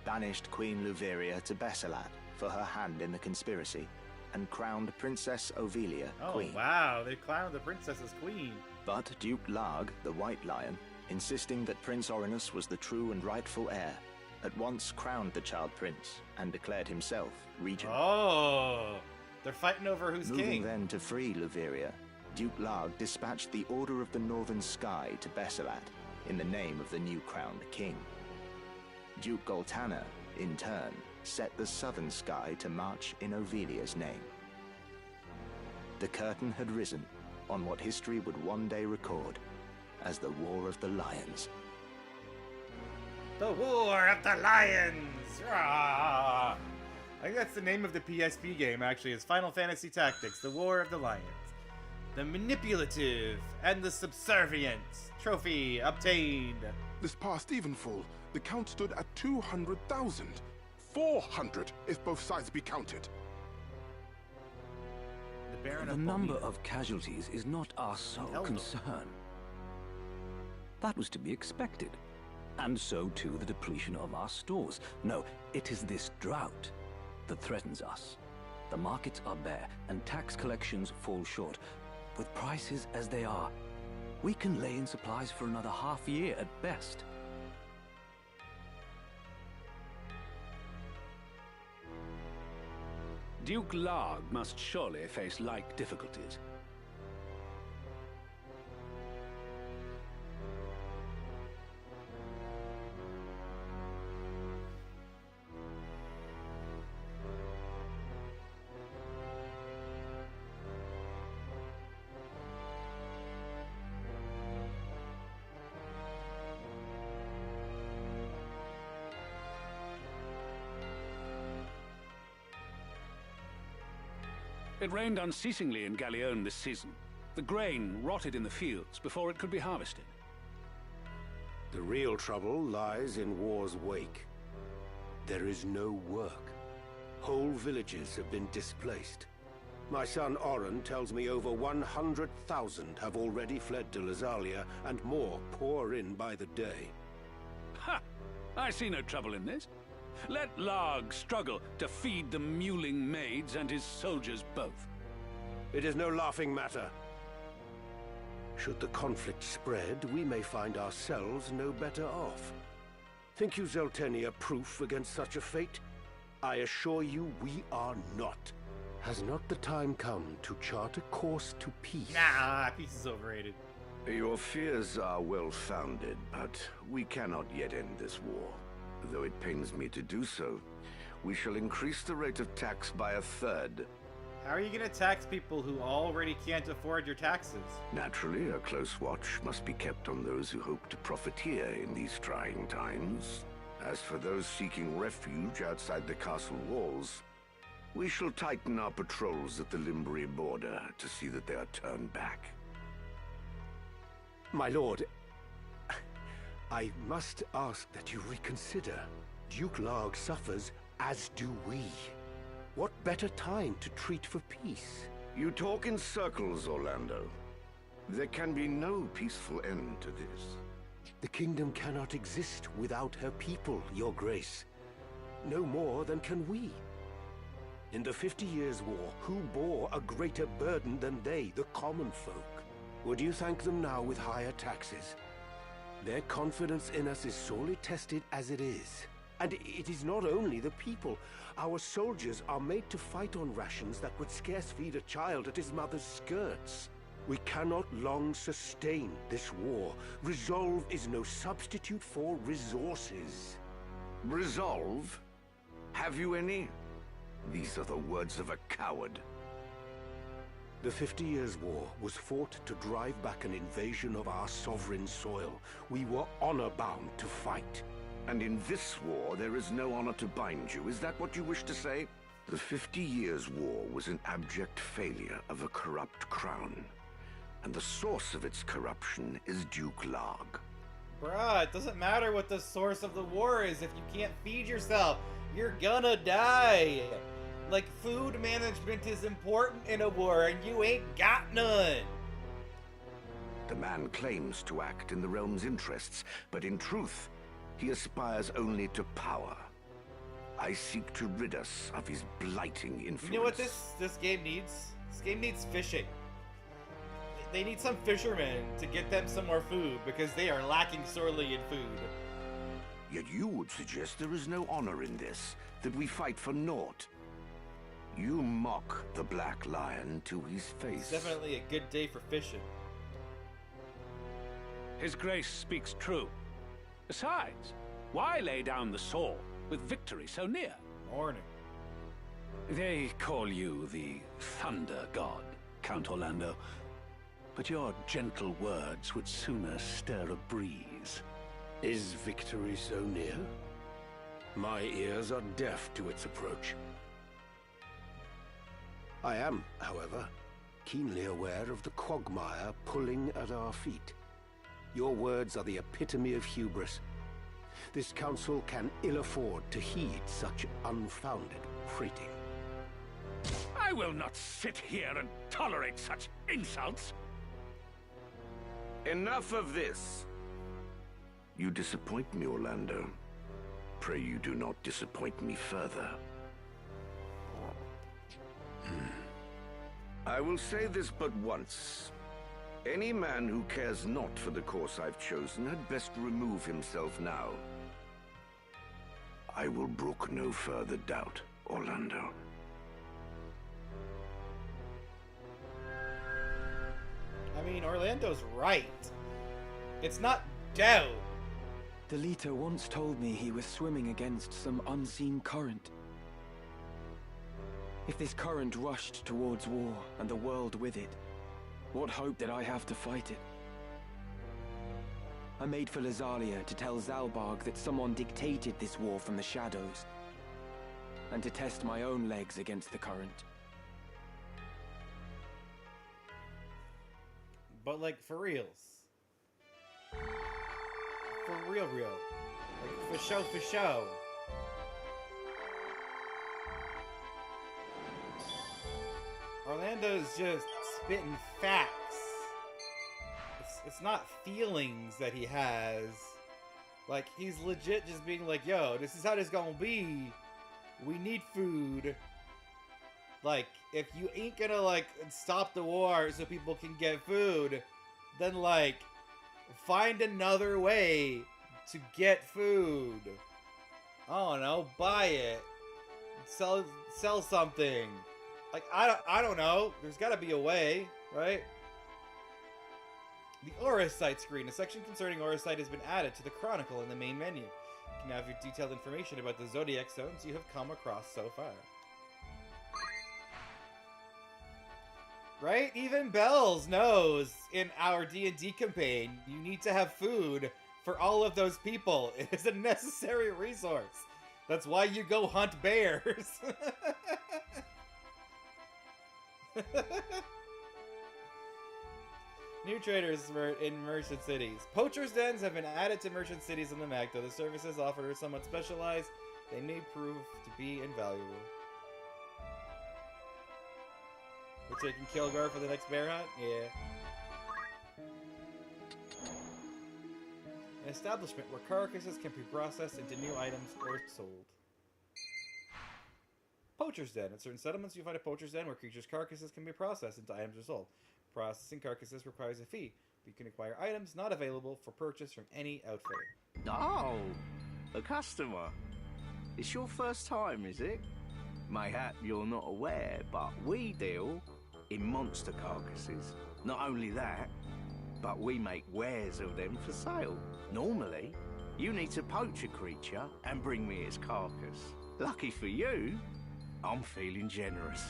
banished Queen Luveria to Besselat for her hand in the conspiracy, and crowned Princess Ovelia queen.
Oh wow, they crowned the princess as queen.
But Duke Larg, the White Lion, insisting that Prince Orinus was the true and rightful heir, at once crowned the child prince and declared himself regent.
Oh, they're fighting over who's
Moving
king.
then to free Luveria, Duke Larg dispatched the Order of the Northern Sky to Besselat in the name of the new crowned king. Duke Goltana, in turn, set the Southern Sky to march in Ovelia's name. The curtain had risen on what history would one day record as the War of the Lions.
The War of the Lions! Rah! I think that's the name of the PSP game, actually. It's Final Fantasy Tactics, The War of the Lions. The manipulative and the subservient. Trophy obtained.
This past evenfall, the count stood at 200,000. 400 if both sides be counted.
The Baron
The
of
number
Bolivia.
of casualties is not our sole
Held them.
concern. That was to be expected. And so too the depletion of our stores. No, it is this drought that threatens us. The markets are bare, and tax collections fall short. With prices as they are, we can lay in supplies for another half year at best.
Duke Larg must surely face like difficulties. It rained unceasingly in Galleon this season. The grain rotted in the fields before it could be harvested.
The real trouble lies in war's wake. There is no work. Whole villages have been displaced. My son Oren tells me over 100,000 have already fled to Lazalia, and more pour in by the day.
Ha! I see no trouble in this. Let Larg struggle to feed the mewling maids and his soldiers both.
It is no laughing matter. Should the conflict spread, we may find ourselves no better off. Think you Zeltenia proof against such a fate? I assure you we are not. Has not the time come to chart a course to peace?
Nah, peace is overrated.
Your fears are well-founded, but we cannot yet end this war. Though it pains me to do so, we shall increase the rate of tax by 1/3.
How are you gonna tax people who already can't afford your taxes?
Naturally, a close watch must be kept on those who hope to profiteer in these trying times. As for those seeking refuge outside the castle walls, we shall tighten our patrols at the Limbri border to see that they are turned back.
My lord, I must ask that you reconsider. Duke Larg suffers, as do we. What better time to treat for peace?
You talk in circles, Orlando. There can be no peaceful end to this.
The kingdom cannot exist without her people, Your Grace. No more than can we. In the 50 Years' War, who bore a greater burden than they, the common folk? Would you thank them now with higher taxes? Their confidence in us is sorely tested as it is. And it is not only the people. Our soldiers are made to fight on rations that would scarce feed a child at his mother's skirts. We cannot long sustain this war. Resolve is no substitute for resources.
Resolve? Have you any? These are the words of a coward.
The 50 Years' War was fought to drive back an invasion of our sovereign soil. We were honor-bound to fight.
And in this war, there is no honor to bind you. Is that what you wish to say? The 50 Years' War was an abject failure of a corrupt crown. And the source of its corruption is Duke Larg.
Bruh, it doesn't matter what the source of the war is. If you can't feed yourself, you're gonna die. Like, food management is important in a war, and you ain't got none.
The man claims to act in the realm's interests, but in truth, he aspires only to power. I seek to rid us of his blighting influence.
You know what this game needs? This game needs fishing. They need some fishermen to get them some more food, because they are lacking sorely in food.
Yet you would suggest there is no honor in this, that we fight for naught. You mock the Black Lion to his face.
It's definitely a good day for fishing.
His Grace speaks true. Besides, why lay down the sword with victory so near?
Morning.
They call you the Thunder God, Count Orlando. But your gentle words would sooner stir a breeze.
Is victory so near? My ears are deaf to its approach. I am, however, keenly aware of the quagmire pulling at our feet. Your words are the epitome of hubris. This council can ill afford to heed such unfounded prating.
I will not sit here and tolerate such insults.
Enough of this. You disappoint me, Orlando. Pray you do not disappoint me further. I will say this but once. Any man who cares not for the course I've chosen had best remove himself now. I will brook no further doubt, Orlando.
I mean, Orlando's right. It's not doubt.
The leader once told me he was swimming against some unseen current. If this current rushed towards war, and the world with it, what hope did I have to fight it? I made for Lazalia to tell Zalbarg that someone dictated this war from the shadows, and to test my own legs against the current.
But, like, for reals. For real. Like, for show. Orlando's just spitting facts. It's not feelings that he has. Like, he's legit just being like, yo, this is how this gonna be. We need food. Like, if you ain't gonna, like, stop the war so people can get food, then, like, find another way to get food. I don't know, buy it. Sell something. Like, I don't know. There's gotta be a way, right? The Aura Site screen. A section concerning Aura Site has been added to the Chronicle in the main menu. You can now view detailed information about the Zodiac Zones you have come across so far. Right? Even Bells knows in our D&D campaign, you need to have food for all of those people. It is a necessary resource. That's why you go hunt bears. New traders in merchant cities. Poachers' dens have been added to merchant cities on the map, though the services offered are somewhat specialized. They may prove to be invaluable. We're taking Kilgar for the next bear hunt? Yeah. An establishment where carcasses can be processed into new items or sold. Poacher's Den. In certain settlements, you find a poacher's den where creatures' carcasses can be processed into items or sold. Processing carcasses requires a fee, but you can acquire items not available for purchase from any outfitter.
Oh, a customer. It's your first time, is it? Mayhap you're not aware, but we deal in monster carcasses. Not only that, but we make wares of them for sale. Normally, you need to poach a creature and bring me its carcass. Lucky for you, I'm feeling generous.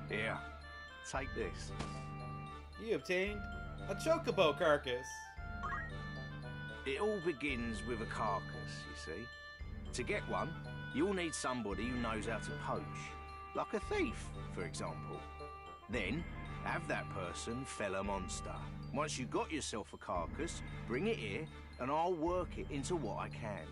Here, take this.
You obtained a chocobo carcass.
It all begins with a carcass, you see. To get one, you'll need somebody who knows how to poach. Like a thief, for example. Then, have that person fell a monster. Once you've got yourself a carcass, bring it here, and I'll work it into what I can.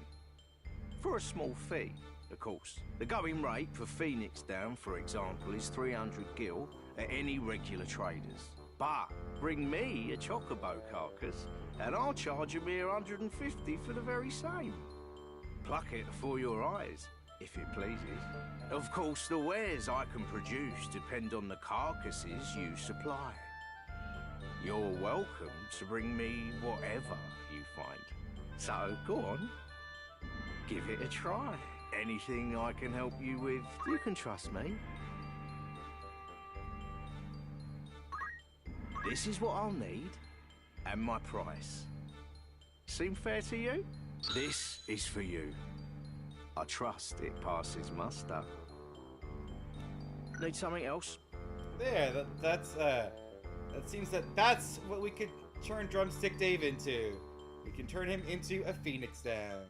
For a small fee, of course. The going rate for Phoenix Down, for example, is 300 gil at any regular traders. But bring me a chocobo carcass, and I'll charge a mere 150 for the very same. Pluck it before your eyes, if it pleases. Of course, the wares I can produce depend on the carcasses you supply. You're welcome to bring me whatever you find. So, go on. Give it a try. Anything I can help you with, you can trust me. This is what I'll need, and my price. Seem fair to you? This is for you. I trust it passes muster. Need something else?
There, that seems that's what we could turn Drumstick Dave into. We can turn him into a Phoenix Down.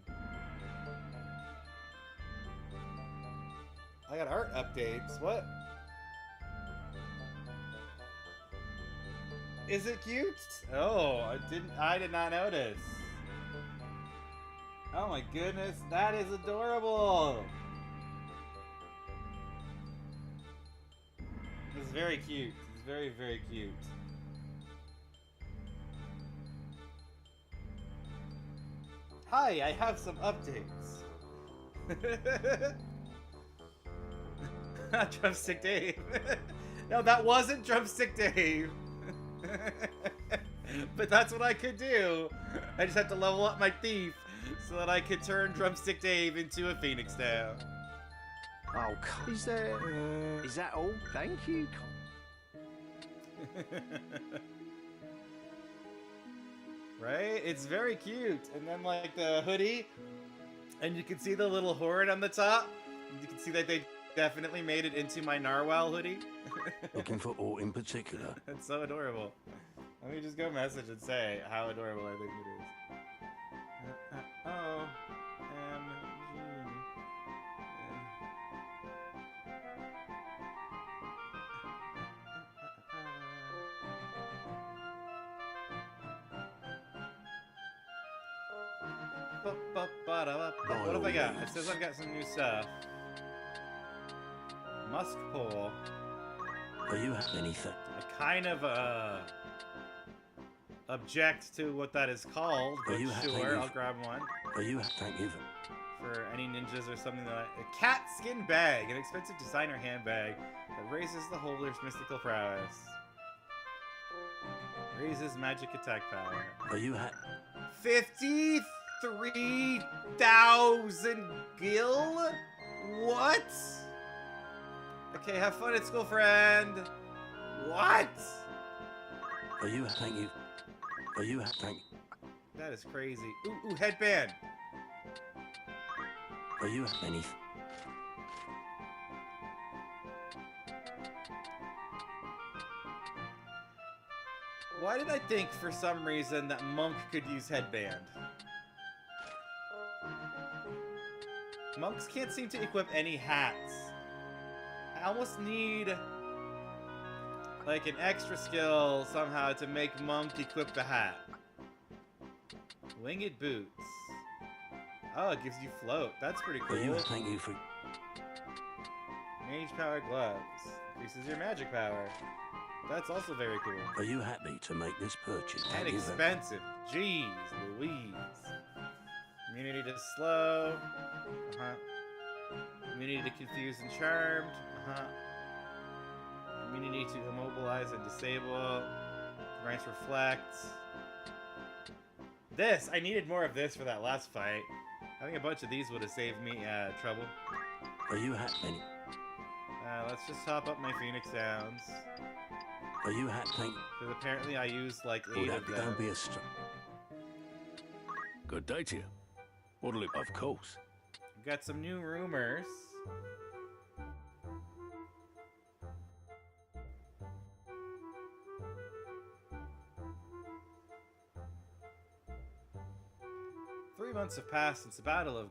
I got art updates. What? Is it cute? Oh, I did not notice. Oh my goodness, that is adorable. It's very cute. It's very, very cute. Hi, I have some updates. Drumstick Dave. No, that wasn't Drumstick Dave. But that's what I could do. I just had to level up my thief so that I could turn Drumstick Dave into a Phoenix Down.
Oh, is that all? Thank you.
Right? It's very cute. And then like the hoodie, and you can see the little horn on the top. You can see that they definitely made it into my Narwhal hoodie.
Looking for aught in particular?
It's so adorable. Let me just go message and say how adorable I think it is. What have I got? It says I've got some new stuff. Musk pole.
Do you have anything?
I kind of object to what that is called, but sure, I'll grab one.
Thank you.
For any ninjas or something a cat skin bag, an expensive designer handbag that raises the holder's mystical prowess. Raises magic attack power. 53,000 gil? What? Okay, have fun at school, friend. What?
Thank you.
That is crazy. Ooh, headband.
Anything?
Why did I think for some reason that Monk could use headband? Monks can't seem to equip any hats. I almost need like an extra skill somehow to make Monk equip the hat. Winged boots. Oh, it gives you float. That's pretty cool.
Thank you for...
Mage power gloves. Increases your magic power. That's also very cool.
Are you happy to make this purchase?
And expensive. Jeez Louise. Immunity to slow. Immunity to confused and charmed. Immunity to immobilize and disable. Grants reflect. This! I needed more of this for that last fight. Having a bunch of these would have saved me trouble.
Are you happy?
Let's just top up my Phoenix Downs.
Are you happy?
Because apparently I used like 8 of them.
Don't be a Good day to you. What'll it... Of course.
We've got some new rumors. 3 months have passed since the Battle of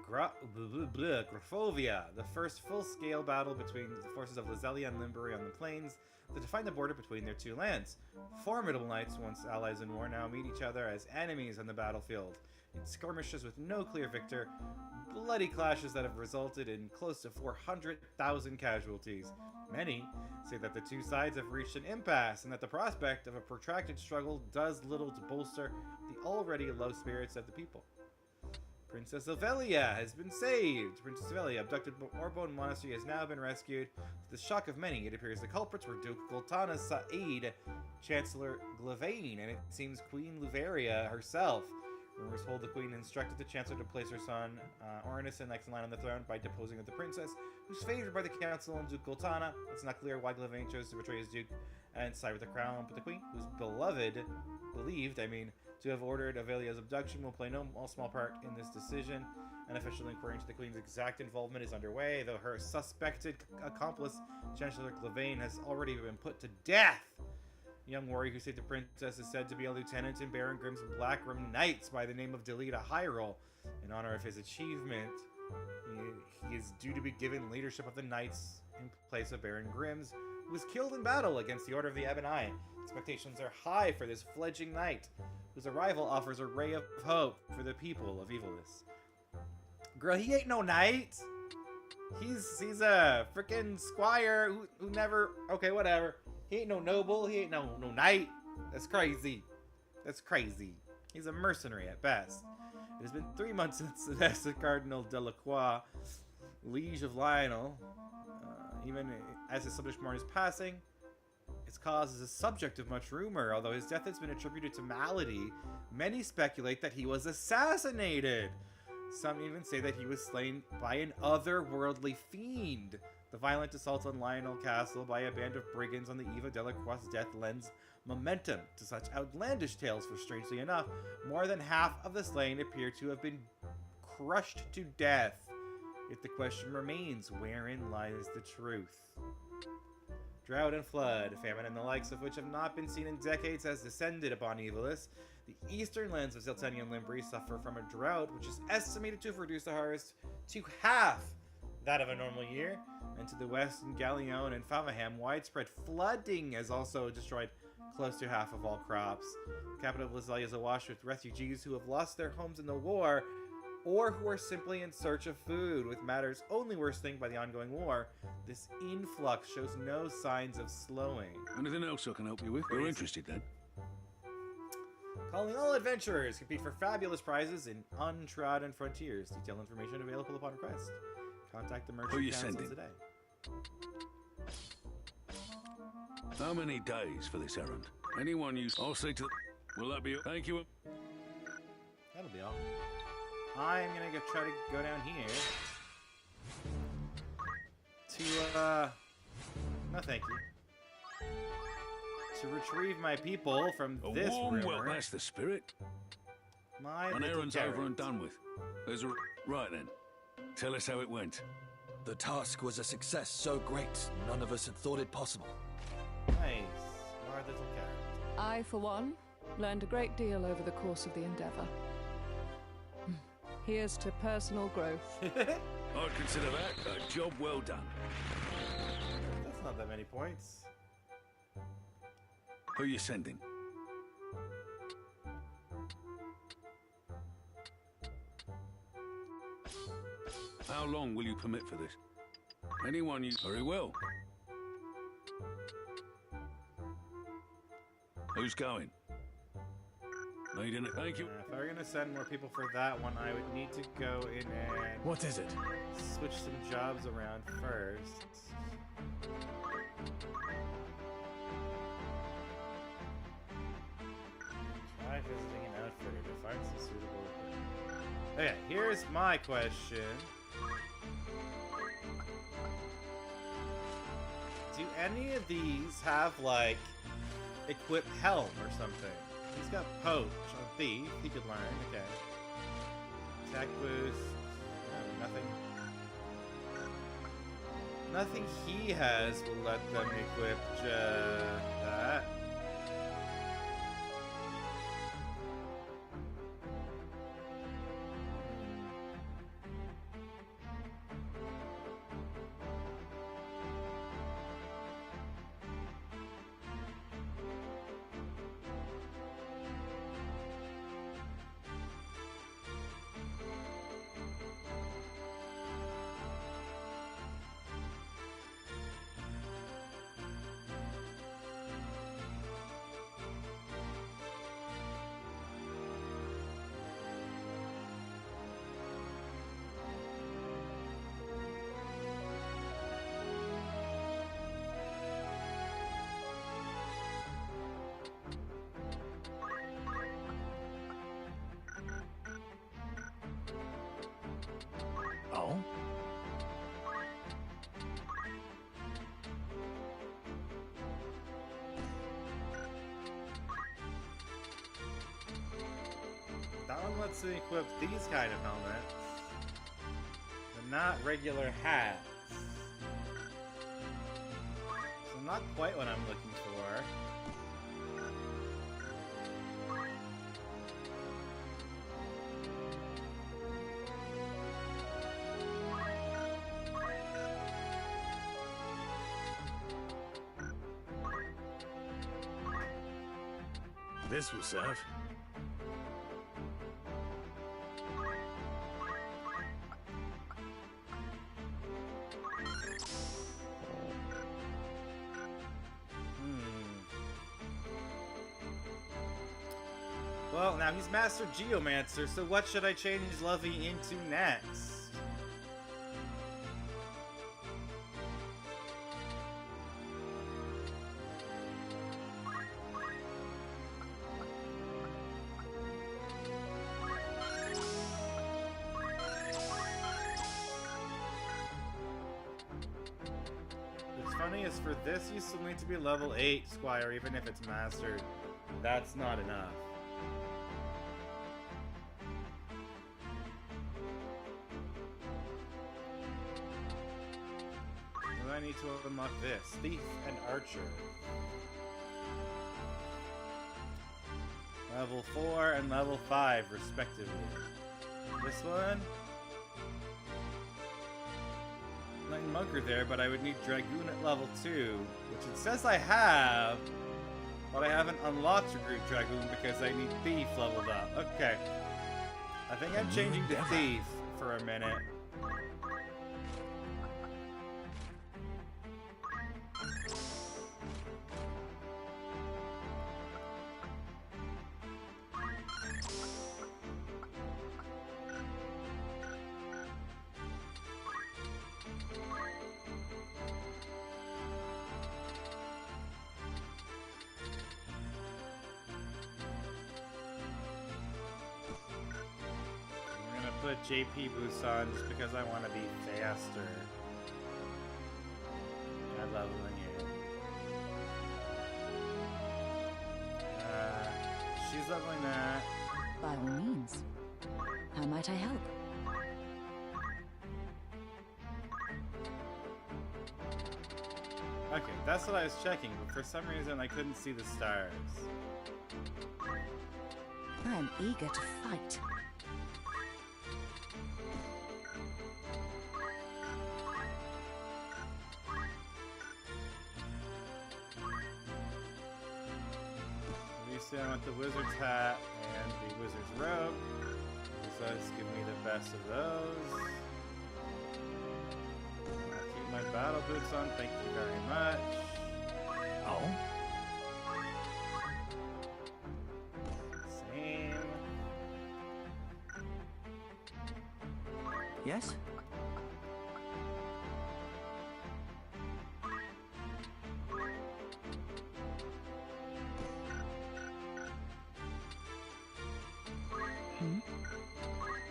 Grafovia, the first full-scale battle between the forces of Lazalia and Limbury on the plains that defined the border between their two lands. Formidable knights, once allies in war, now meet each other as enemies on the battlefield. In skirmishes with no clear victor, bloody clashes that have resulted in close to 400,000 casualties. Many say that the two sides have reached an impasse and that the prospect of a protracted struggle does little to bolster the already low spirits of the people. Princess Ovelia has been saved. Princess Ovelia, abducted from Orbone Monastery, has now been rescued. To the shock of many, it appears the culprits were Duke Goltana's aide, Chancellor Glavain, and it seems Queen Luveria herself. Rumors hold the Queen instructed the Chancellor to place her son, Ornus, next in line on the throne by deposing of the princess, who's favored by the Council and Duke Goltana. It's not clear why Glavain chose to betray his Duke and side with the crown, but the Queen, who's believed, to have ordered Ovelia's abduction, will play no small part in this decision. An official inquiry into the Queen's exact involvement is underway, though her suspected accomplice, Chancellor Glavain, has already been put to death. The young warrior who saved the princess is said to be a lieutenant in Baron Grimm's Blackroom Knights by the name of Delita Hyrule. In honor of his achievement, he is due to be given leadership of the Knights in place of Baron Grimm's, who was killed in battle against the Order of the Ebon Eye. Expectations are high for this fledgling knight, whose arrival offers a ray of hope for the people of Evilis. Girl, he ain't no knight. He's a freaking squire who never... Okay, whatever. He ain't no noble. He ain't no knight. That's crazy. That's crazy. He's a mercenary at best. It has been 3 months since the death of Cardinal Delacroix, liege of Lionel. Even as his subject mourn is passing, its cause is a subject of much rumor. Although his death has been attributed to malady, many speculate that he was assassinated. Some even say that he was slain by an otherworldly fiend. The violent assault on Lionel Castle by a band of brigands on the eve of Delacroix's death lends momentum to such outlandish tales, for strangely enough, more than half of the slain appear to have been crushed to death. Yet the question remains, wherein lies the truth? Drought and flood, famine and the likes of which have not been seen in decades, has descended upon Evilis. The eastern lands of Zeltania and Limbury suffer from a drought which is estimated to have reduced the harvest to half that of a normal year. And to the west in Gallion and Favaham, widespread flooding has also destroyed close to half of all crops. The capital of Lazalia is awash with refugees who have lost their homes in the war, or who are simply in search of food, with matters only worsening by the ongoing war. This influx shows no signs of slowing.
Anything else I can help you with? You're interested then?
Calling all adventurers, compete for fabulous prizes in untrodden frontiers. Detailed information available upon request. Contact the merchant council today.
How many days for this errand? Anyone you... I'll see to... Will that be... Thank you.
That'll be all. I'm gonna try to go down here to, no thank you. To retrieve my people from this rumor.
Well, that's the spirit. An errand's over and done with. There's a... Right then. Tell us how it went.
The task was a success so great, none of us had thought it possible.
Nice. Our little carrot.
I, for one, learned a great deal over the course of the endeavor. Here's to personal growth.
I'd consider that a job well done.
That's not that many points.
Who you sending? How long will you permit for this? Anyone you... Very well. Who's going? Needing it. Thank you.
If I were gonna send more people for that one, I would need to go in and...
What is it?
Switch some jobs around first. Try visiting an outfitter to find some suitable equipment. Okay, here's my question. Do any of these have, like, equip helm or something? He's got poach, a thief, he could learn, okay. Attack boost, nothing. Nothing he has will let them equip that. lets me equip these kind of helmets, but not regular hats. So not quite what I'm looking for.
This will serve.
Well, now he's Master Geomancer, so what should I change Lovey into next? What's funny is for this, you still need to be level 8, Squire, even if it's mastered. That's not enough. I need to unlock this. Thief and Archer. Level 4 and level 5, respectively. This one? Knight and Monk are there, but I would need Dragoon at level 2, which it says I have, but I haven't unlocked Dragoon because I need Thief leveled up. Okay. I think I'm changing to Thief for a minute. Put JP boosts on just because I want to be faster at leveling it. She's leveling that.
By all means. How might I help?
Okay, that's what I was checking, but for some reason I couldn't see the stars.
I am eager to fight.
I want the wizard's hat and the wizard's robe. So just give me the best of those. I'll keep my battle boots on, thank you very much.
Oh?
Same.
Yes?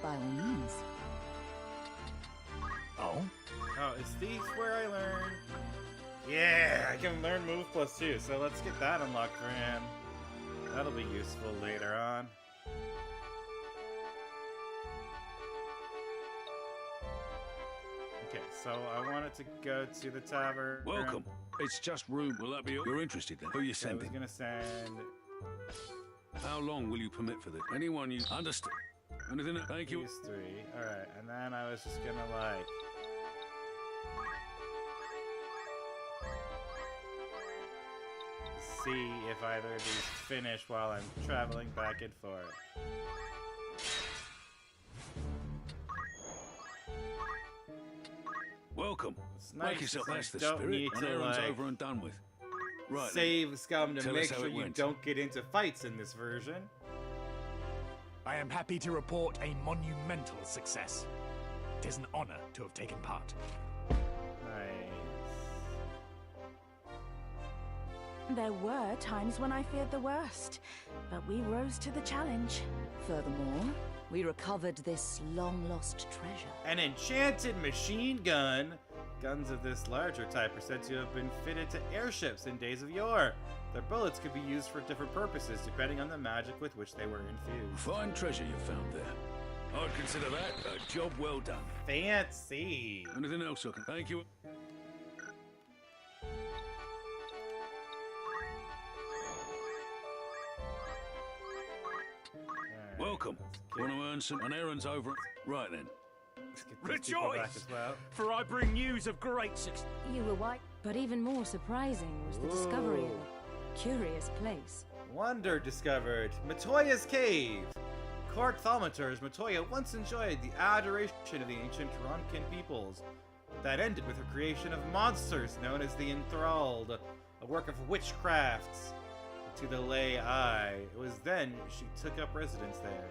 By all means.
Oh, is Thief where I learn? Yeah, I can learn Move +2, so let's get that unlocked for him. That'll be useful later on. Okay, so I wanted to go to the tavern.
Welcome. It's just room. Will that be all? You're interested then? Who are you
I
sending?
was gonna send...
How long will you permit for this? Anyone you understand? Anything? Thank you.
These 3. Alright, and then I was just gonna like... see if either of these finish while I'm traveling back and forth.
Welcome.
It's nice
Make yourself that's the
don't
spirit.
need
An
to,
errand's
like,
over and done with. Right.
Save Scum to
Tell
make
us how
sure
it
you
went.
don't get into fights in this version.
I am happy to report a monumental success. It is an honor to have taken part.
There were times when I feared the worst, but we rose to the challenge.
Furthermore, we recovered this long-lost treasure.
An enchanted machine gun. Guns of this larger type are said to have been fitted to airships in days of yore. Their bullets could be used for different purposes depending on the magic with which they were infused.
Fine treasure you found there. I'd consider that a job well done.
Fancy.
Anything else I can... Thank you. Welcome. Want to earn some... An errand's over... Right then.
Rejoice! For I bring news of great success.
You were white, but even more surprising was the discovery of a curious place.
Wonder discovered. Matoya's Cave. Court thaumaturs, Matoya once enjoyed the adoration of the ancient Ronkin peoples. That ended with her creation of monsters known as the Enthralled, a work of witchcrafts. To the lay eye, it was then she took up residence there.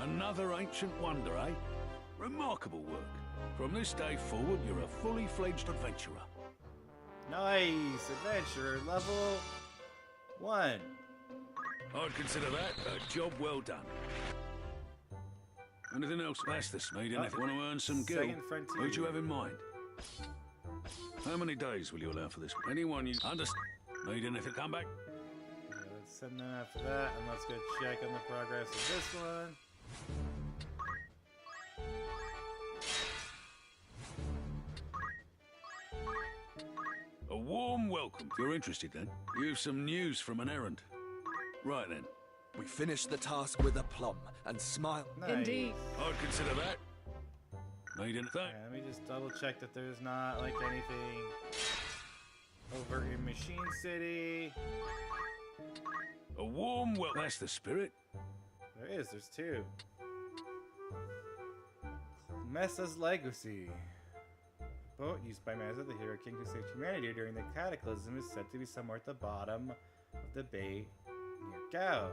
Another ancient wonder, eh? Remarkable work. From this day forward, you're a fully fledged adventurer.
Nice! Adventurer level 1.
I'd consider that a job well done. Anything else? That's the need anything. Want to earn some gil? Who'd you have in mind? How many days will you allow for this? Anyone you understand? Need anything? Come back.
Okay, let's send them after that, and let's go check on the progress of this one.
A warm welcome. If you're interested then, you've some news from an errand. Right then.
We finished the task with aplomb and smile.
Nice.
Indeed.
I'd consider that. Need anything?
Okay, let me just double check that there's not like anything over in Machine City.
A warm welcome. That's the spirit.
There is, there's 2. Messa's Legacy. The boat used by Mesa, the hero king who saved humanity during the cataclysm, is said to be somewhere at the bottom of the bay near Gouge.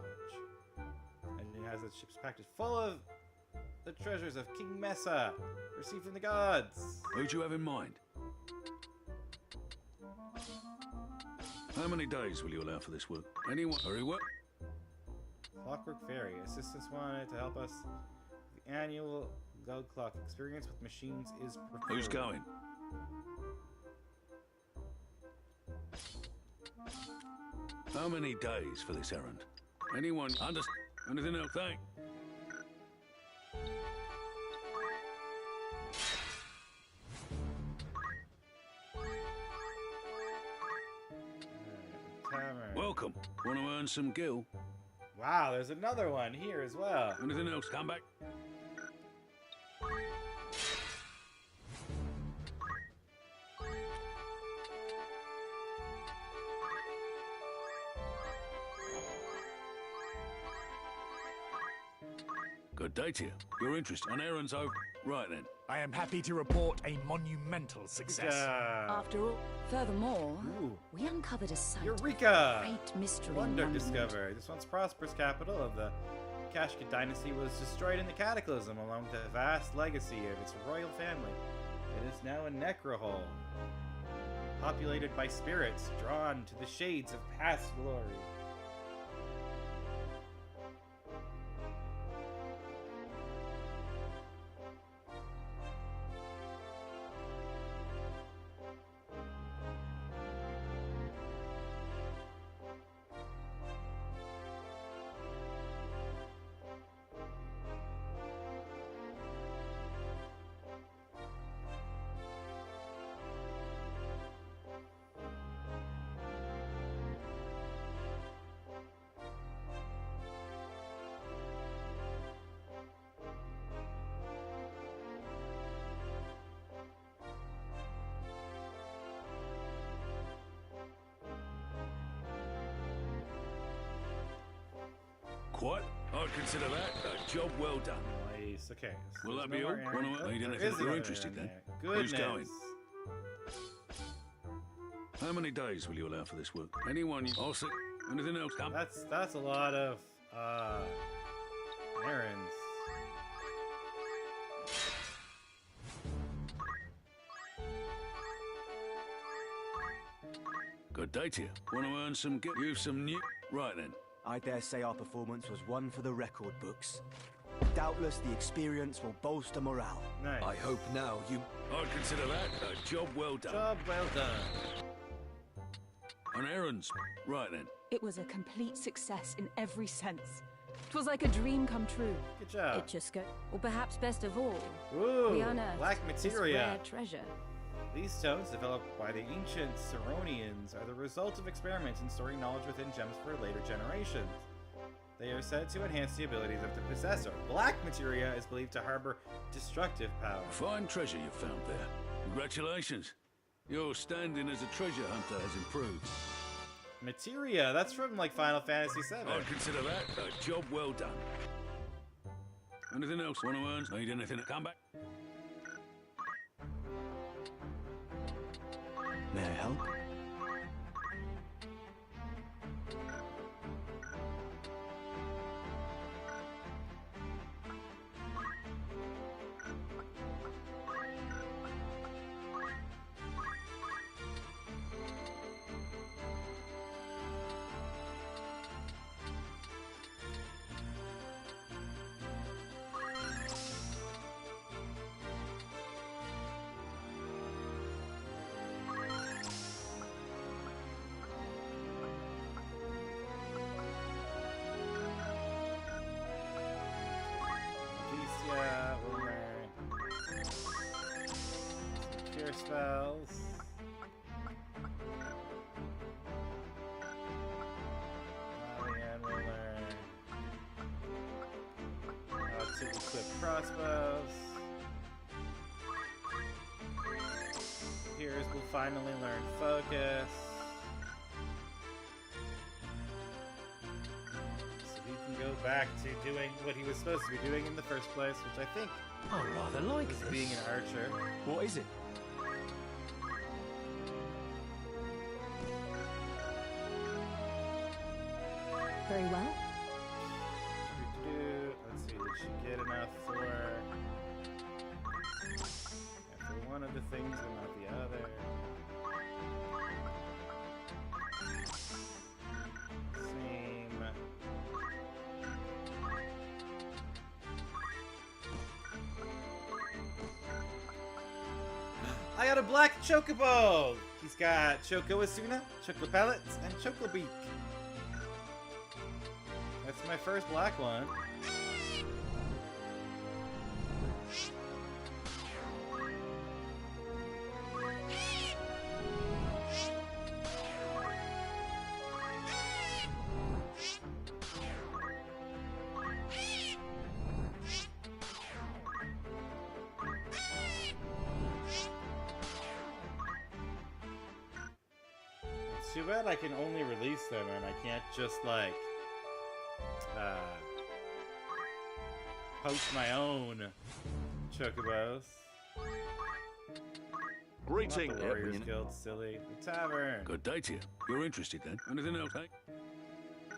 And it has its ships packed full of the treasures of King Mesa, received from the gods.
Who'd you have in mind? How many days will you allow for this work? Anyone? Very well.
Clockwork Fairy. Assistance wanted to help us. The annual Gold Clock experience with machines is preferred.
Who's going? How many days for this errand? Anyone understand? Anything else? Thank. Welcome. Want to earn some gil?
Wow, there's another one here as well.
Anything else? Come back. Good day to you. You're interested. An errand's over. Right then.
I am happy to report a monumental success.
After all, furthermore, we uncovered a site
Eureka!
of great mystery and
Wonder
wonderment.
discovered. This once prosperous capital of the Kashka dynasty was destroyed in the Cataclysm, along with the vast legacy of its royal family. It is now a necrohole, populated by spirits drawn to the shades of past glory.
Quite. I'd consider that a job well done.
Nice. Okay. So
Will that
there's
be
no
all?
more
Want to
errands.
need
There
anything?
is
If you're
another
interested then.
errand there.
Who's going?
Goodness.
How many days will you allow for this work? Anyone? I'll say. Anything else? Come.
That's a lot of errands.
Good day to you. Want to earn some? You've some new. Right then.
I dare say our performance was one for the record books.
Doubtless the experience will bolster morale.
Nice.
I hope now you...
I'd consider that a job well done.
Job well done.
On errands. Right then.
It was a complete success in every sense. It was like a dream come true.
Good job.
It just or perhaps best of all,
Ooh,
we unearthed
black
this
materia.
rare treasure.
These stones, developed by the ancient Ceronians, are the result of experiments in storing knowledge within gems for later generations. They are said to enhance the abilities of the possessor. Black materia is believed to harbor destructive power.
Fine treasure you found there. Congratulations. Your standing as a treasure hunter has improved.
Materia, that's from like Final Fantasy VII.
I'd consider that a job well done. Anything else? Want to earn? Need anything? Come back.
May I help?
Alicia will learn some cure spells. Lillian will learn how to equip crossbows. Piers will finally learn focus. So he can go back to doing what he was supposed to be doing in the first place, which I think
I rather like
is
this.
being an archer.
What is it?
Very well.
Let's see, did she get enough for... Yeah, for one of the things, but not the other. Same. I got a black chocobo! He's got Choco Asuna, Choco Pellets, and Choco Beak. That's my first black one. It's too bad I can only release them and I can't just like post my own chocobos.
Greeting,
Not the Warriors Guild, silly. The tavern.
Good day to you. You're interested then? Anything else, eh?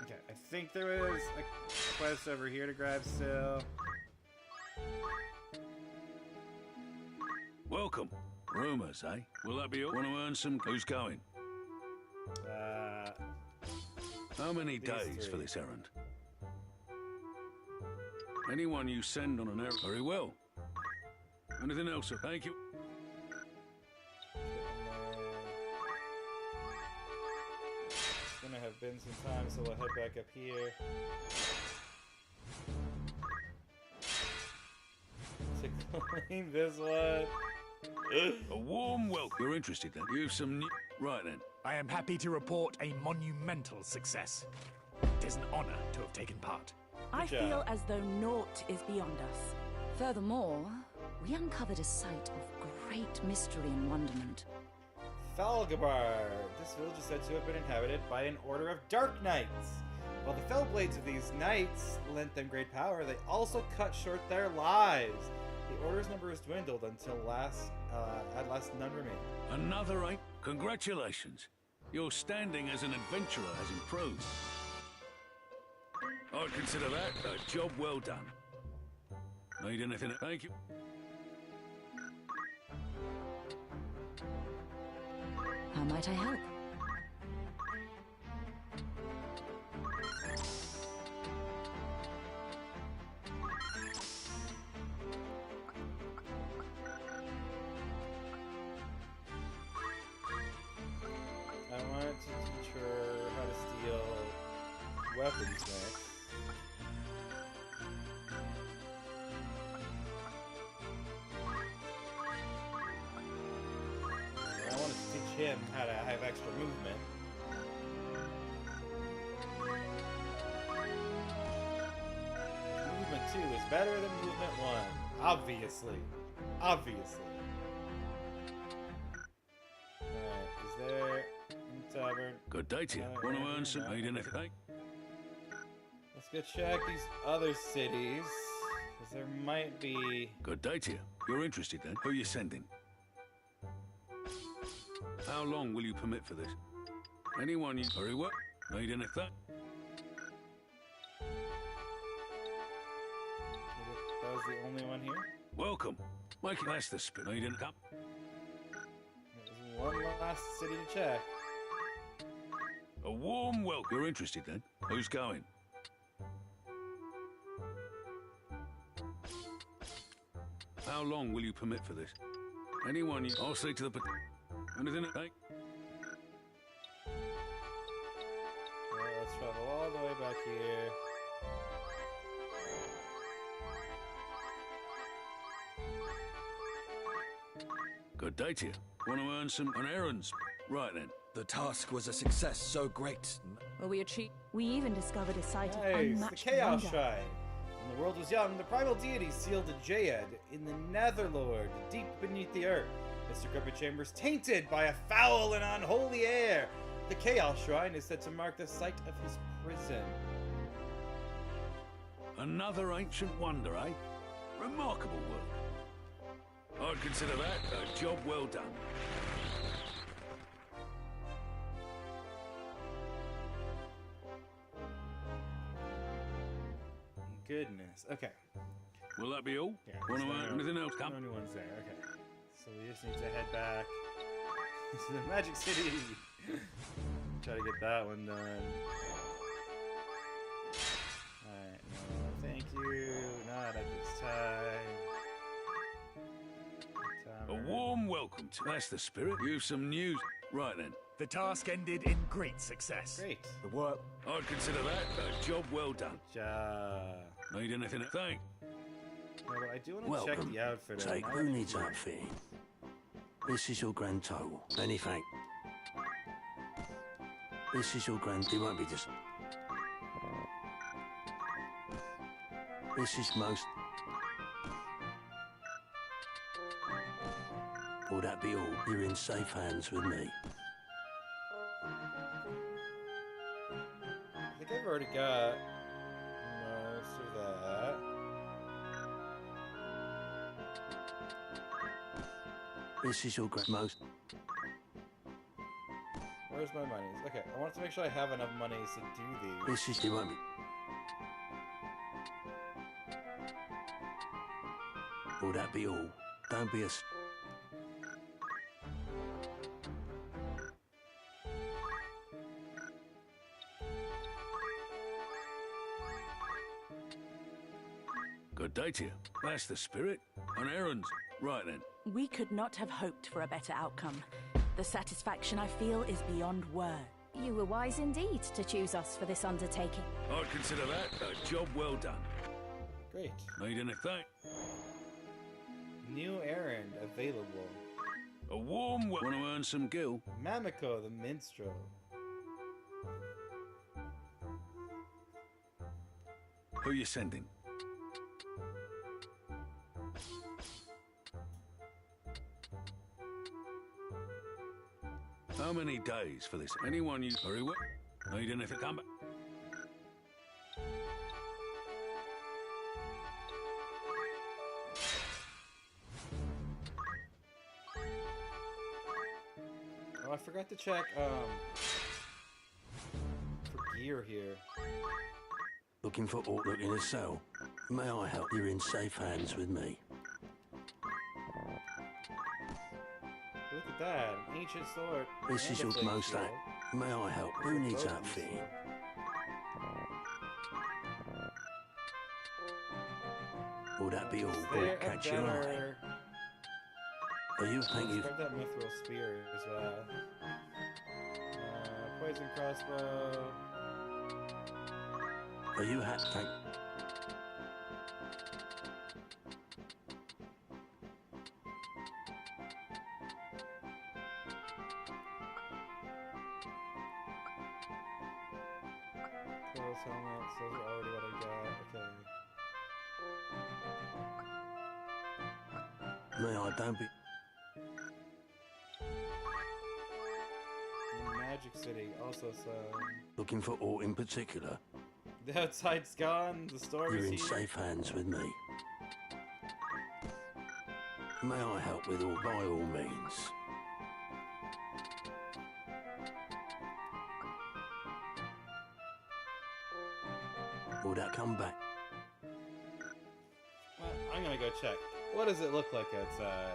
Okay, I think there is a quest over here to grab still.
Welcome. Rumors, eh? Will that be all? Want to earn some? Who's going? How many days for this errand? Anyone you send on an errand. Very well. Anything else, sir? Thank you.
It's gonna have been some time, so we'll head back up here. To claim this one.
A warm welcome. You're interested then? You've some new... Right then.
I am happy to report a monumental success. It is an honor to have taken part.
I feel as though naught is beyond us.
Furthermore, we uncovered a site of great mystery and wonderment.
Falgabar. This village is said to have been inhabited by an order of dark knights. While the fell blades of these knights lent them great power, they also cut short their lives. The order's number has dwindled until at last none remain.
Another eight. Congratulations. Your standing as an adventurer has improved. I'd consider that a job well done. Need anything? Thank you.
How might I help?
weapons next. I want to teach him how to have extra movement. Movement 2 is better than movement 1. Obviously. Obviously. Alright, is there a tavern?
Good day to you. Want to earn some meat in it, eh?
Let's go check these other cities. Because there might be...
Good day to you. You're interested then? Who are you sending? How long will you permit for this? Anyone you... Very well. Meat in it, eh?
That was the only one here?
Welcome. Make it last the spin. Meat in it, cup.
There's one last city to check.
A warm welcome. You're interested then? Who's going? How long will you permit for this? Anyone you... I'll see to the... Anything, eh?
Alright, let's travel all the way back here.
Good day to you. Want to earn some errands? Right then.
The task was a success so great.
Will we achieve?
We even discovered a site of
Nice, the
unmatched
Chaos
wonder.
Shrine. When the world was young, the primal deity sealed a Jayad in the Netherlord, deep beneath the earth. Its decrepit chambers tainted by a foul and unholy air. The Chaos Shrine is said to mark the site of his prison.
Another ancient wonder, eh? Remarkable work. I'd consider that a job well done.
Goodness. Okay.
Will that be all?
Yeah,
Want to
there's
earn
no-
anything else?
no
Come.
new ones there. Okay. So we just need to head back to the Magic City. Try to get that one done. Alright, no, thank you. Not at this time.
A warm welcome to... That's the spirit. You've some news. Right then.
The task ended in great success.
Great.
The work.
I'd consider that a job well done. Need anything? Thank.
No, but I do want to check
Welcome.
the outfit.
Take
out.
who needs outfitting. This is your grand total. Many thanks. This is your grand... It won't be just... This is most... Will that be all? You're in safe hands with me.
I think I've already got most of that.
This is your grand... Most...
Where's my monies? Okay, I want to make sure I have enough monies to do these.
This is... It won't be... Will that be all? Don't be a...
Good day to you. That's the spirit. On errands. Right then.
We could not have hoped for a better outcome. The satisfaction I feel is beyond word.
You were wise indeed to choose us for this undertaking.
I'd consider that a job well done.
Great.
Need anything?
New errand available.
A warm... Want to earn some gil?
Mamiko the Minstrel.
Who you sending? How many days for this? Anyone you... Very well. Need anything? Come back.
Oh, I forgot to check, for gear here.
Looking for all looking a cell. May I help? You're in safe hands with me.
Look at that, an ancient sword.
This is
and a
your
flame
most
shield.
May I help? Who needs
Both
outfitting? Will that be all?
There
Or
and
catch your eye?
better.
Are you think you...
Grab that mithril spear as well. Poison crossbow.
Are you happy?
Clothes, helmets, those are already what I got. Okay.
May I don't be...
Magic City, also some...
Looking for aught in particular?
The outside's gone, the store
You're
is
in
here.
safe hands with me. May I help with all, by all means? Will that come back?
I'm gonna go check. What does it look like outside?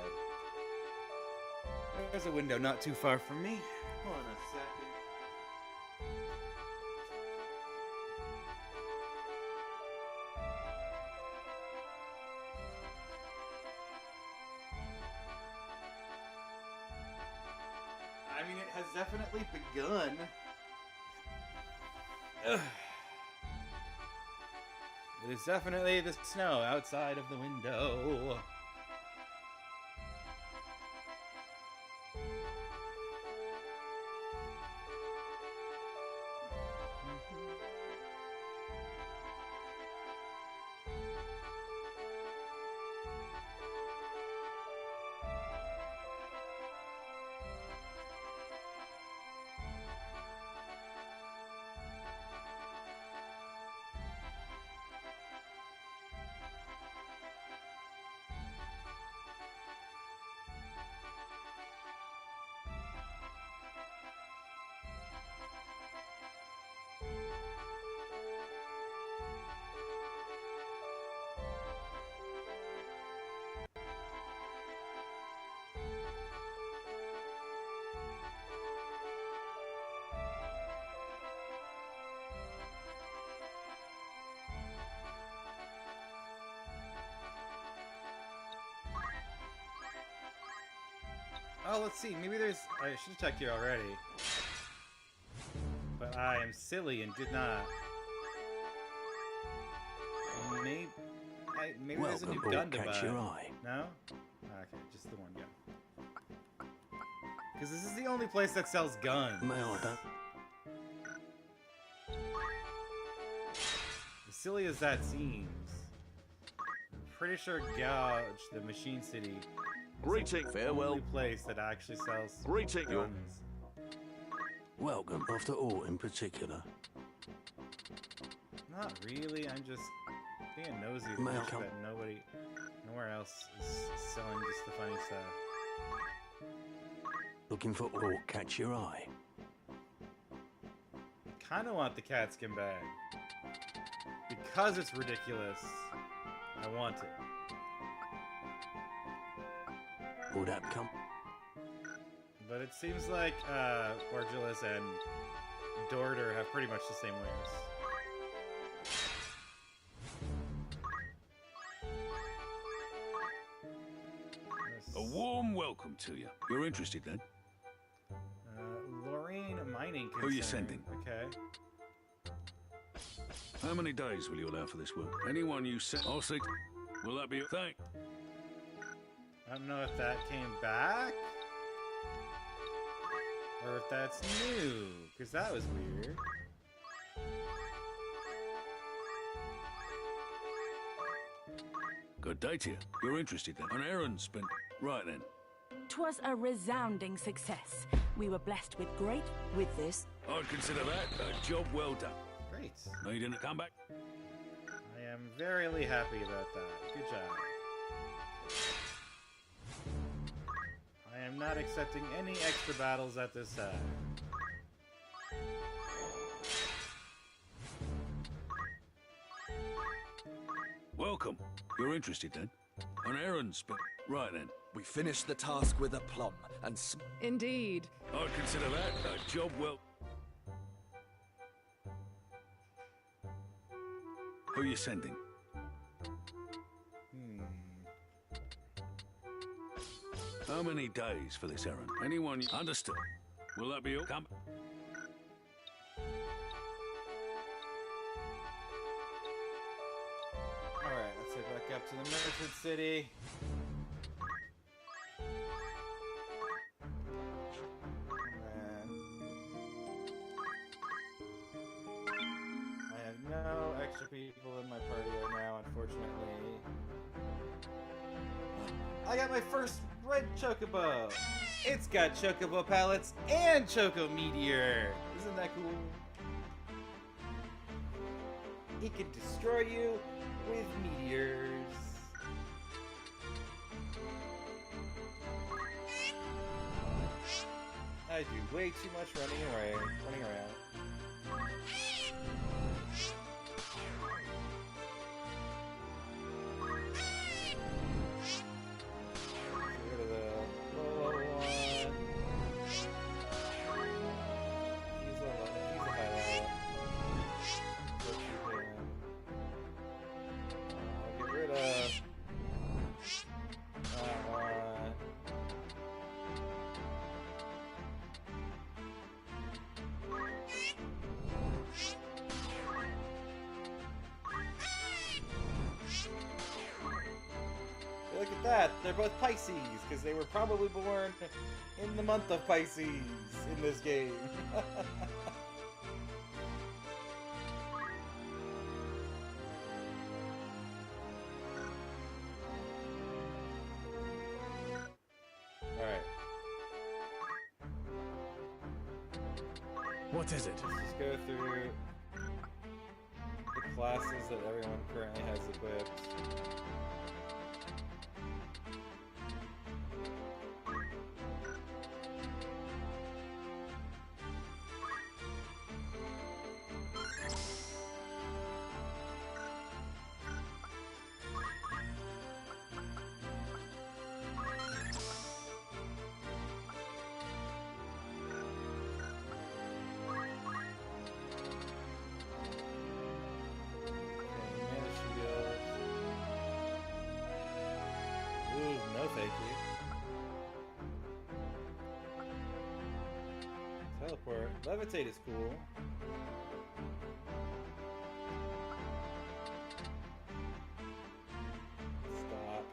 There's a window not too far from me. Hold on a second. I mean, it has definitely begun. Ugh. It is definitely the snow outside of the window. Oh, let's see. Maybe there's... I should have checked here already. But I am silly and did not. Maybe... maybe there's a new gun to
catch
buy.
your eye.
No? Okay, just the one gun. Because this is the only place that sells guns.
May I don't...
As silly as that seems, I'm pretty sure Gouge, the Machine City,
Greeting,
the
farewell.
only place that actually sells
Greeting,
guns.
Welcome, after aught in particular.
Not really, I'm just being nosy to
May I
make
come?
sure that nowhere else is selling just the funny stuff.
Looking for aught catch your eye.
Kinda want the cat skin bag. Because it's ridiculous, I want it.
Will that come?
But it seems like Borgilus and Dorder have pretty much the same wares.
A warm welcome to you. You're interested then?
Lorraine Mining Concern.
Who are you sending?
Okay.
How many days will you allow for this work? Anyone you send... I'll see... Will that be a thing?
I don't know if that came back. Or if that's new. Because that was weird.
Good day to you. You're interested then? An errand's been... Right then.
'Twas a resounding success. We were blessed with this.
I'd consider that a job well done.
Great.
Needing to come back?
I am very happy about that. Good job. I am not accepting any extra battles at this time.
Welcome. You're interested then? An errand's been... Right then.
We finished the task with aplomb, and
Indeed.
I'd consider that a job well... Who are you sending? How many days for this errand? Anyone you... Understood. Will that be all? Come.
Back to the Merchant City. I have no extra people in my party right now, unfortunately. I got my first red chocobo! It's got chocobo pellets and choco meteor! Isn't that cool? It can destroy you with meteors. I do way too much running around. Get rid of the low level one. He's a high level. I'll get rid of that one. Look at that, they're both Pisces, because they were probably born in the month of Pisces in this game. Alright.
What is it?
Let's just go through the classes that everyone currently has equipped. Ooh, no thank you. Teleport. Levitate is cool. Stop.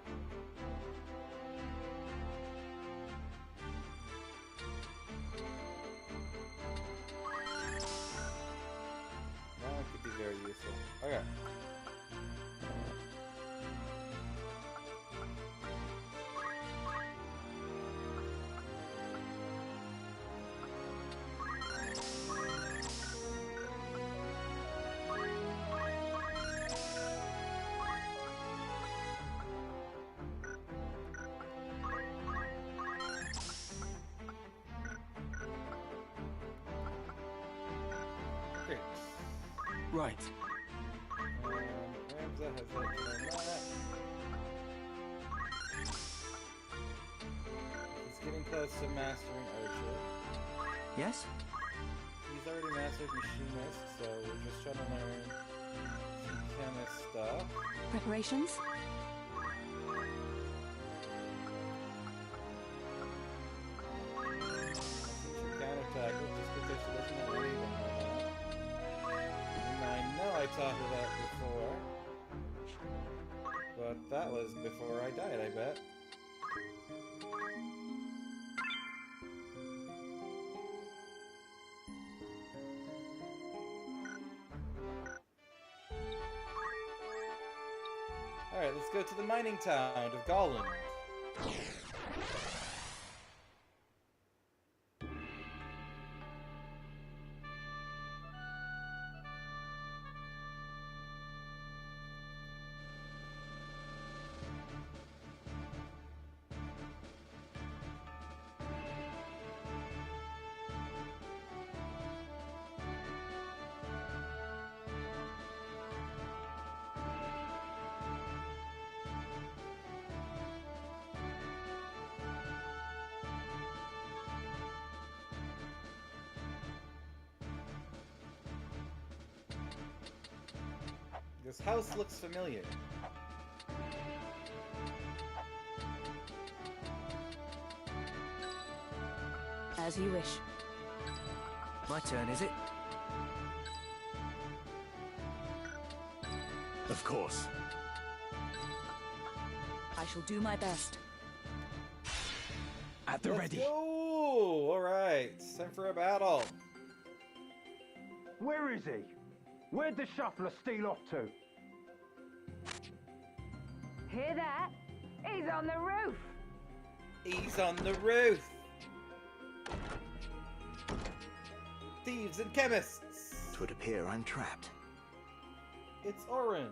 That one could be very useful. Okay. Great.
Right.
Ramza has that on that. He's getting close to mastering Archer.
Yes?
He's already mastered Machinist, so we're just trying to learn some chemist stuff.
Preparations?
Teacher counterattack just because she doesn't know anything right now. And I know I taught her that before. But that was before I died, I bet. Alright, let's go to the mining town of Golland. This house looks familiar.
As you wish.
My turn, is it?
Of course.
shall do my best.
At the ready.
Let's go! Alright, it's time for a battle.
Where is he? Where'd the shuffler steal off to?
Hear that? He's on the roof.
He's on the roof. Thieves and chemists.
It would appear I'm trapped.
It's Orin.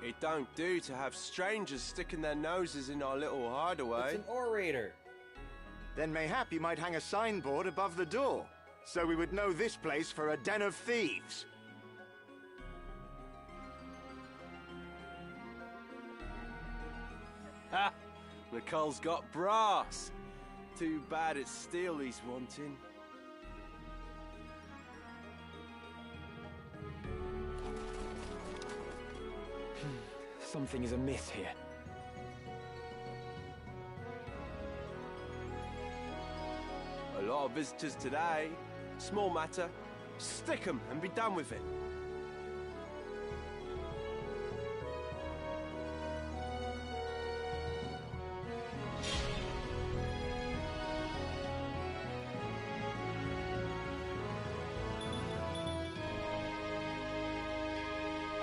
It don't do to have strangers sticking their noses in our little hideaway.
It's an orator.
Then mayhap you might hang a signboard above the door, so we would know this place for a den of thieves.
Ha! Nicole's got brass. Too bad it's steel he's wanting.
Something is amiss here.
A lot of visitors today. Small matter. Stick 'em and be done with it.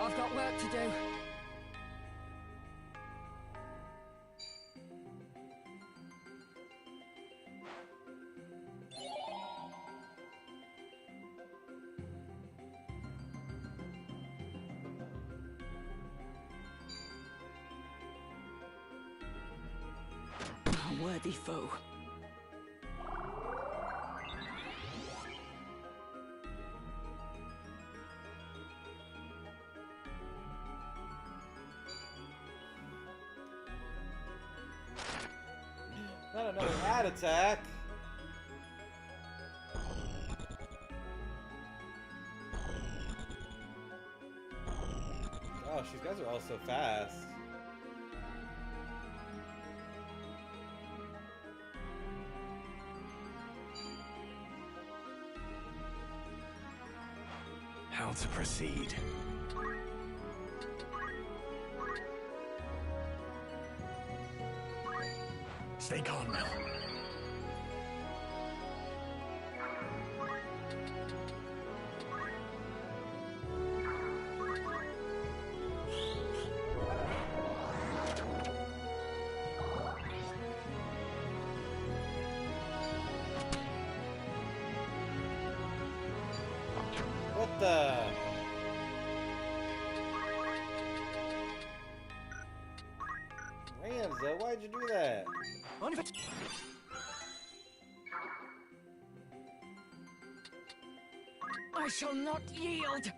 I've got work to do.
A worthy foe.
Not another ad attack. Gosh, these guys are all so fast.
How to proceed? Stay calm now.
What the? Ramza, why'd you do that?
I shall not yield.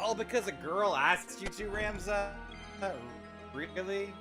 All because a girl asks you to, Ramza? Really?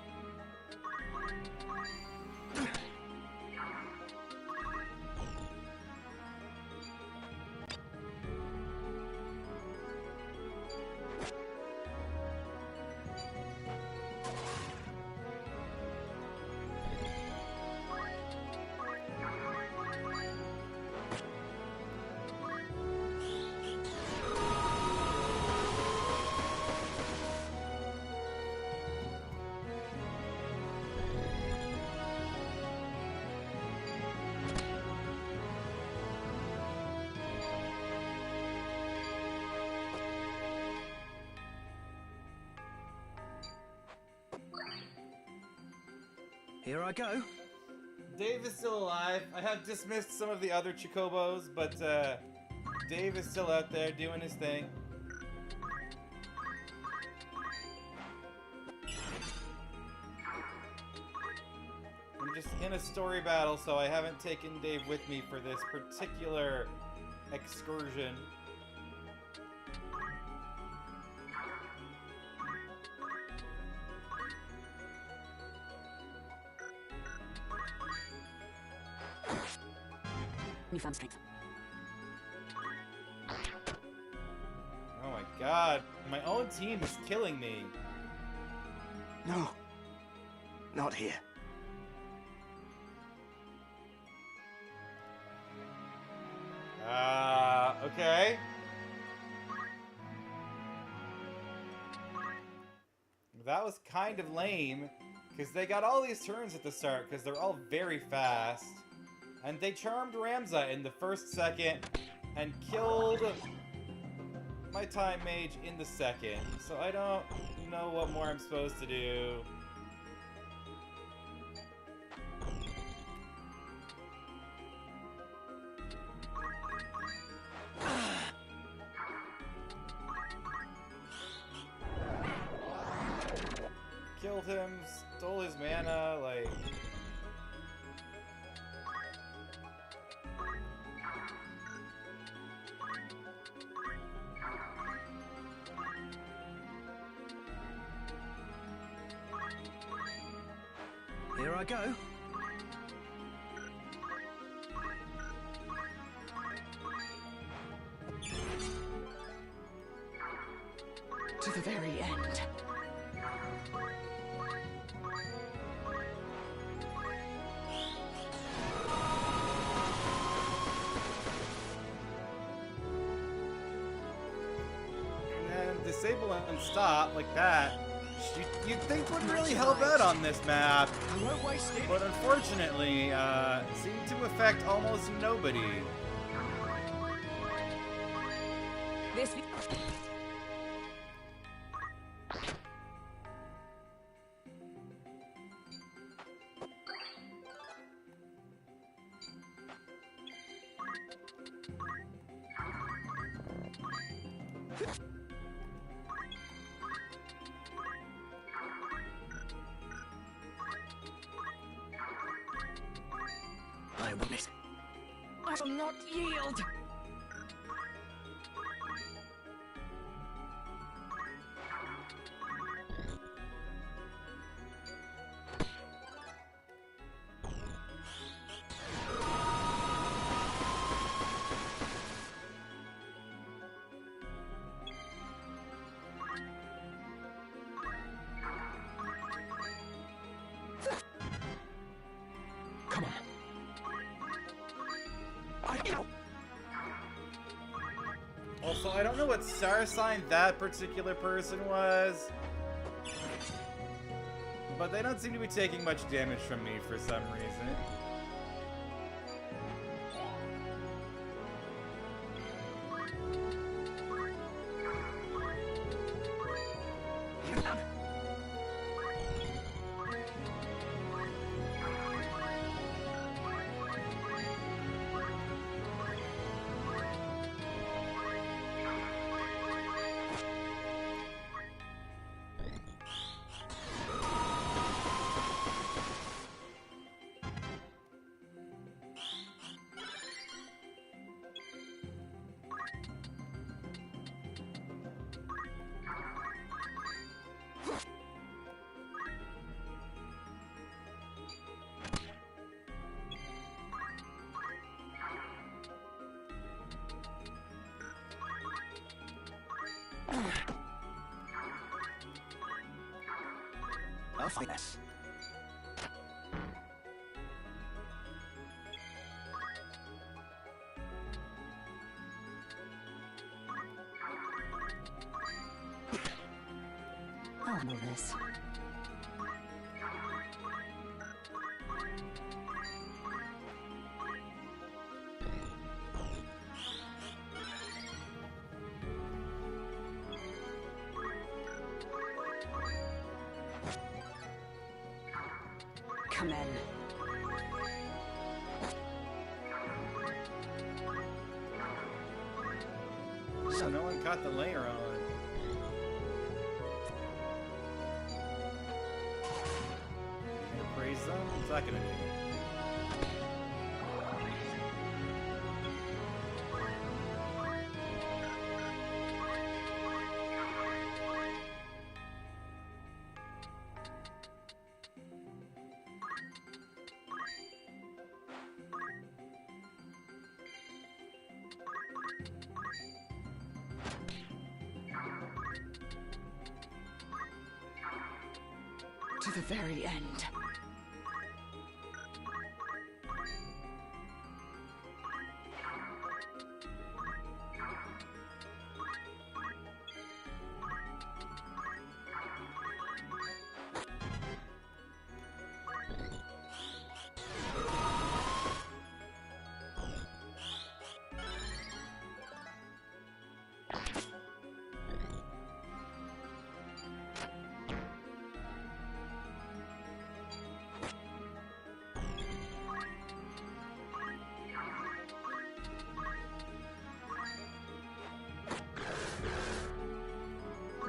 Here I go.
Dave is still alive. I have dismissed some of the other Chocobos, but Dave is still out there doing his thing. I'm just in a story battle, so I haven't taken Dave with me for this particular excursion.
Newfound strength.
Oh my god, my own team is killing me.
No. Not here.
Okay. That was kind of lame, because they got all these turns at the start, because they're all very fast. And they charmed Ramza in the first second, and killed my time mage in the second. So I don't know what more I'm supposed to do. Killed him, stole his mana, like...
Here I go.
To the very end.
And disable and stop like that, you'd think would really help out on this map. But unfortunately, seemed to affect almost nobody.
This.
I will miss. I will not yield. Come on.
Also, I don't know what star sign that particular person was, but they don't seem to be taking much damage from me for some reason.
I'll find this.
I'll handle this.
Come in.
So no one caught the layer on. Gonna praise them? What's that gonna do?
To the very end.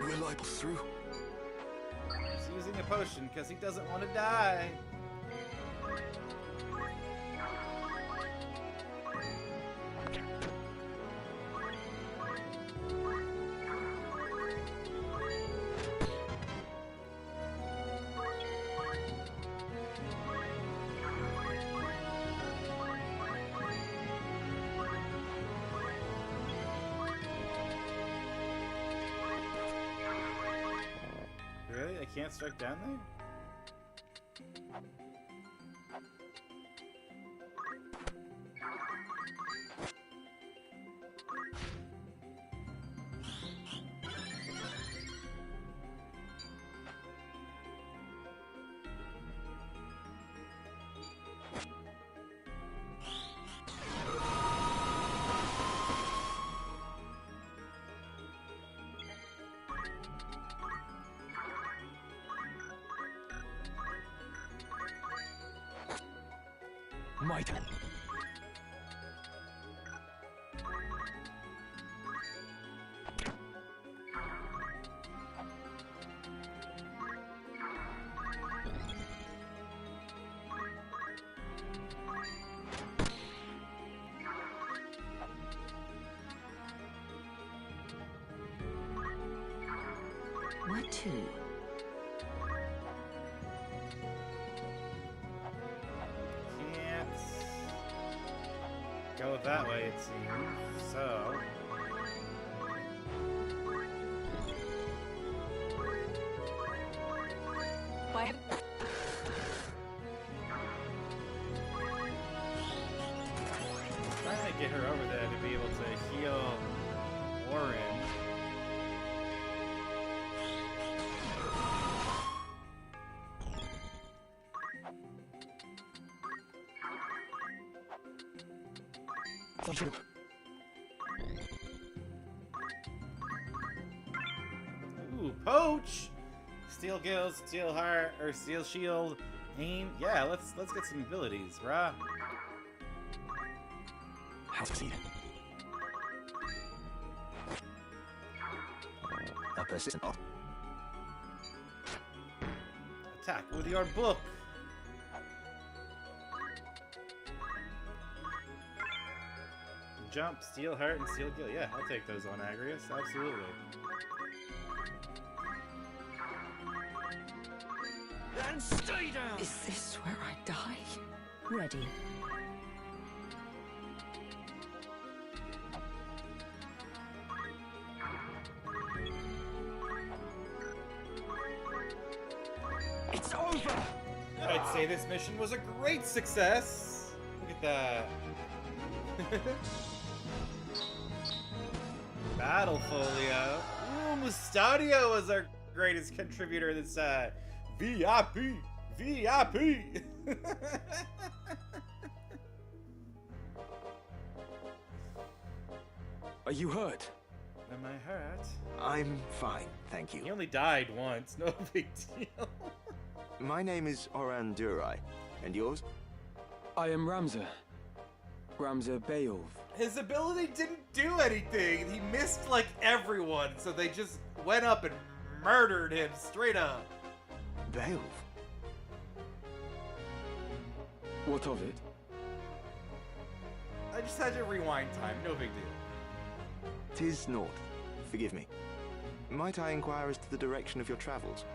Will I pull through?
He's using a potion because he doesn't want to die. Really? I can't strike down there?
My turn.
Where to?
Can't go that way, it seems. So.
Why?
Trying to get her over there to be able to heal Orin. Ooh, poach! Steel gills, steel heart, or steel shield, aim. Yeah, let's get some abilities, brah.
How succeed?
A persistent off.
Attack with your book. Jump, steel heart, and steel gill. Yeah, I'll take those on Agrius. Absolutely.
Then stay down!
Is this where I die? Ready.
It's over!
I'd say this mission was a great success. Look at that. Battle folio. Ooh, Mustadio was our greatest contributor this VIP. VIP.
Are you hurt?
Am I hurt?
I'm fine, thank you.
He only died once. No big deal.
My name is Oran Durai, and yours?
I am Ramza. Ramza Beowulf.
His ability didn't do anything. He missed like everyone, so they just went up and murdered him straight up.
Beowulf?
What of it?
I just had to rewind time. No big deal.
'Tis naught. Forgive me. Might I inquire as to the direction of your travels?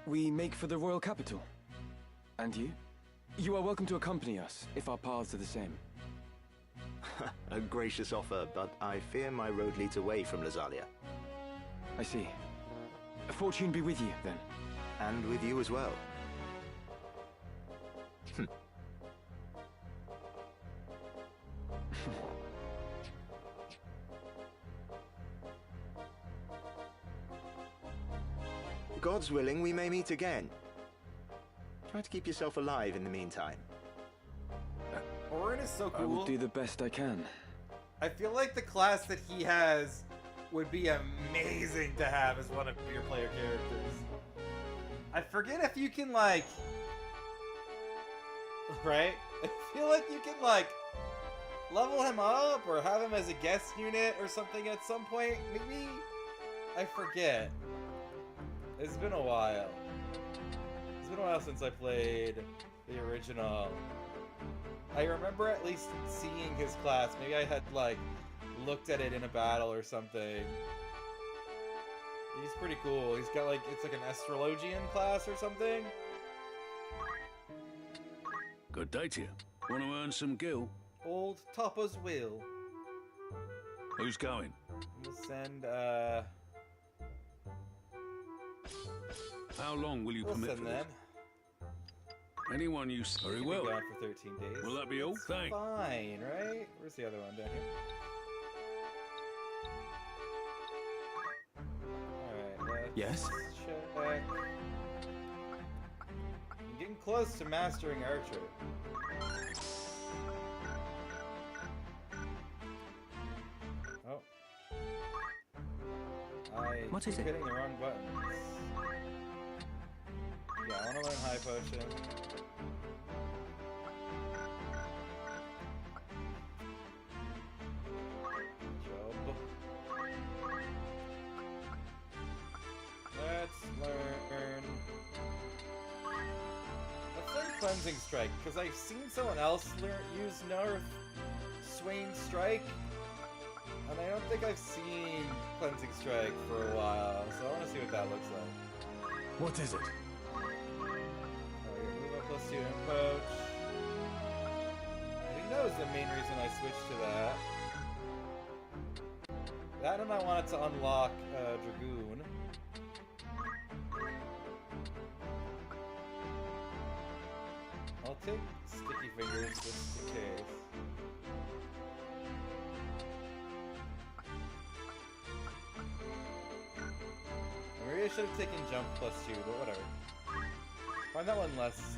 We make for the royal capital. And you? You are welcome to accompany us, if our paths are the same.
A gracious offer, but I fear my road leads away from Lazalia.
I see. Fortune be with you, then.
And with you as well. God's willing, we may meet again. Try to keep yourself alive in the meantime.
Orin is so cool.
I will do the best I can.
I feel like the class that he has would be amazing to have as one of your player characters. I forget if you can, like... Right? I feel like you can, like, level him up or have him as a guest unit or something at some point. Maybe? I forget. It's been a while. It's been a while since I played the original. I remember at least seeing his class. Maybe I had, like, looked at it in a battle or something. He's pretty cool. He's got, like, it's like an astrologian class or something.
Good day to you. Want to earn some gil?
Old Topper's will.
Who's going?
We'll send,
How long will you
we'll
permit
send
for
them.
this? Anyone you... Very
Should
well.
be gone for 13 days.
Will that be all?
It's
Thanks.
fine, right? Where's the other one? Down here. Alright, let's
Yes?
check. I'm getting close to mastering Archer. Oh.
What is
keep
it?
hitting the wrong buttons. Yeah, I want to learn High Potion. Job. Let's learn Cleansing Strike, because I've seen someone else use North Swain Strike, and I don't think I've seen Cleansing Strike for a while, so I want to see what that looks like.
What is it?
Alright, move up plus 2 and poach. I think that was the main reason I switched to that. That and I wanted to unlock Dragoon. I'll take Sticky Fingers just in case. Maybe I should have taken Jump plus 2, but whatever. Find that one less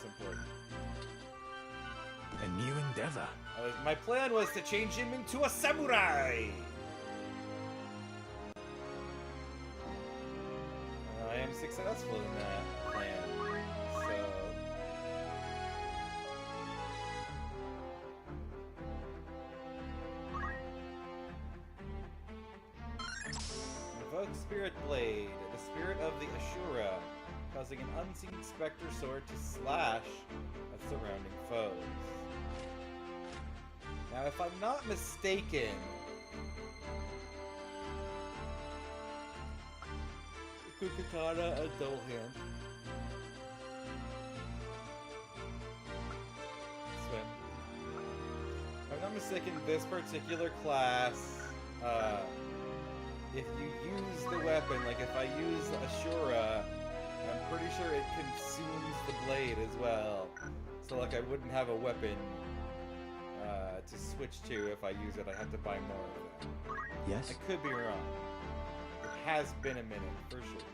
important.
A new endeavor.
My plan was to change him into a samurai! I am successful in that plan, so... Invoke Spirit Blade, the spirit of the Ashura, causing an unseen specter sword to slash at surrounding foes. Now, if I'm not mistaken, Kukatana and Dull Hand. Swim. If I'm not mistaken, this particular class, if you use the weapon, like if I use Ashura, I'm pretty sure it consumes the blade as well. So like I wouldn't have a weapon to switch to if I use it. I have to buy more of them.
Yes?
I could be wrong. It has been a minute, for sure.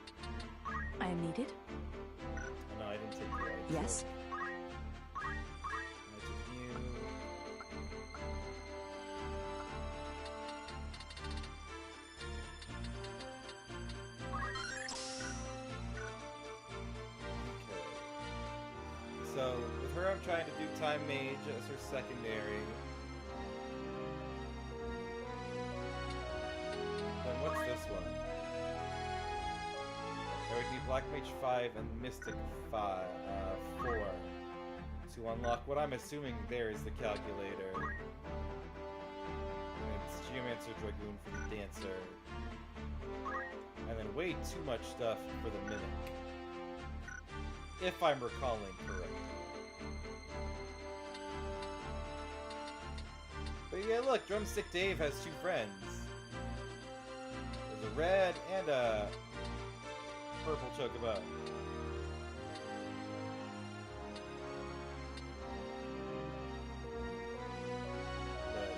I am needed.
Oh, no, I didn't take the item.
Yes.
I took you. Okay. So, with her, I'm trying to do Time Mage as her secondary. Then what's this one? There would be Black Mage 5 and Mystic 4 to unlock what I'm assuming there is the calculator. And it's Geomancer Dragoon for the Dancer. And then way too much stuff for the Mimic. If I'm recalling correctly. But yeah, look, Drumstick Dave has 2 friends. There's a red and a purple chocobo.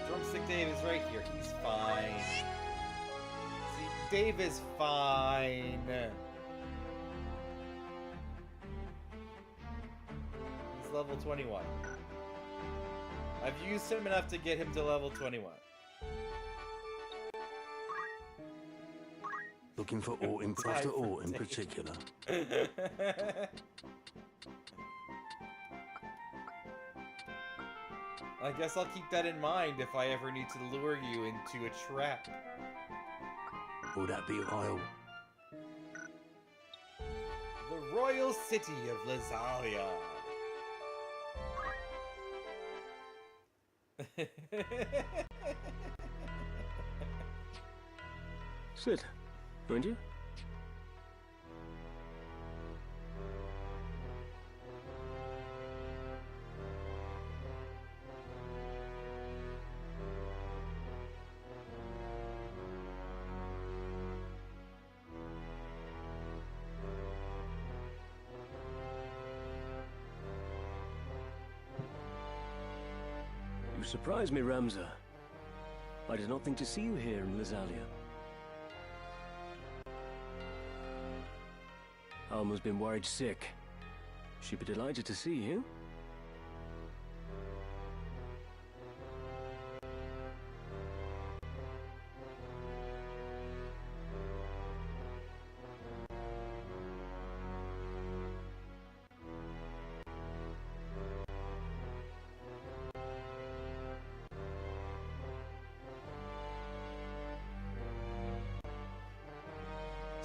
Drumstick Dave is right here. He's fine. See, Dave is fine. He's level 21. I've used him enough to get him to level 21.
Looking for aught after aught in particular.
I guess I'll keep that in mind if I ever need to lure you into a trap.
Will that be vile?
The royal city of Lazalia.
Sit, won't you? You surprise me, Ramza. I did not think to see you here in Lazalia. Alma's been worried sick. She'd be delighted to see you.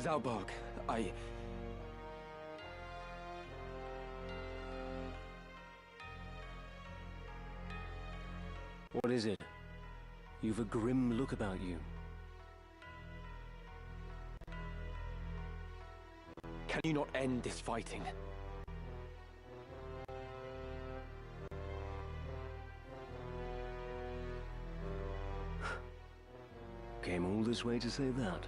Zalbarg,
What is it? You've a grim look about you.
Can you not end this fighting?
Came all this way to say that?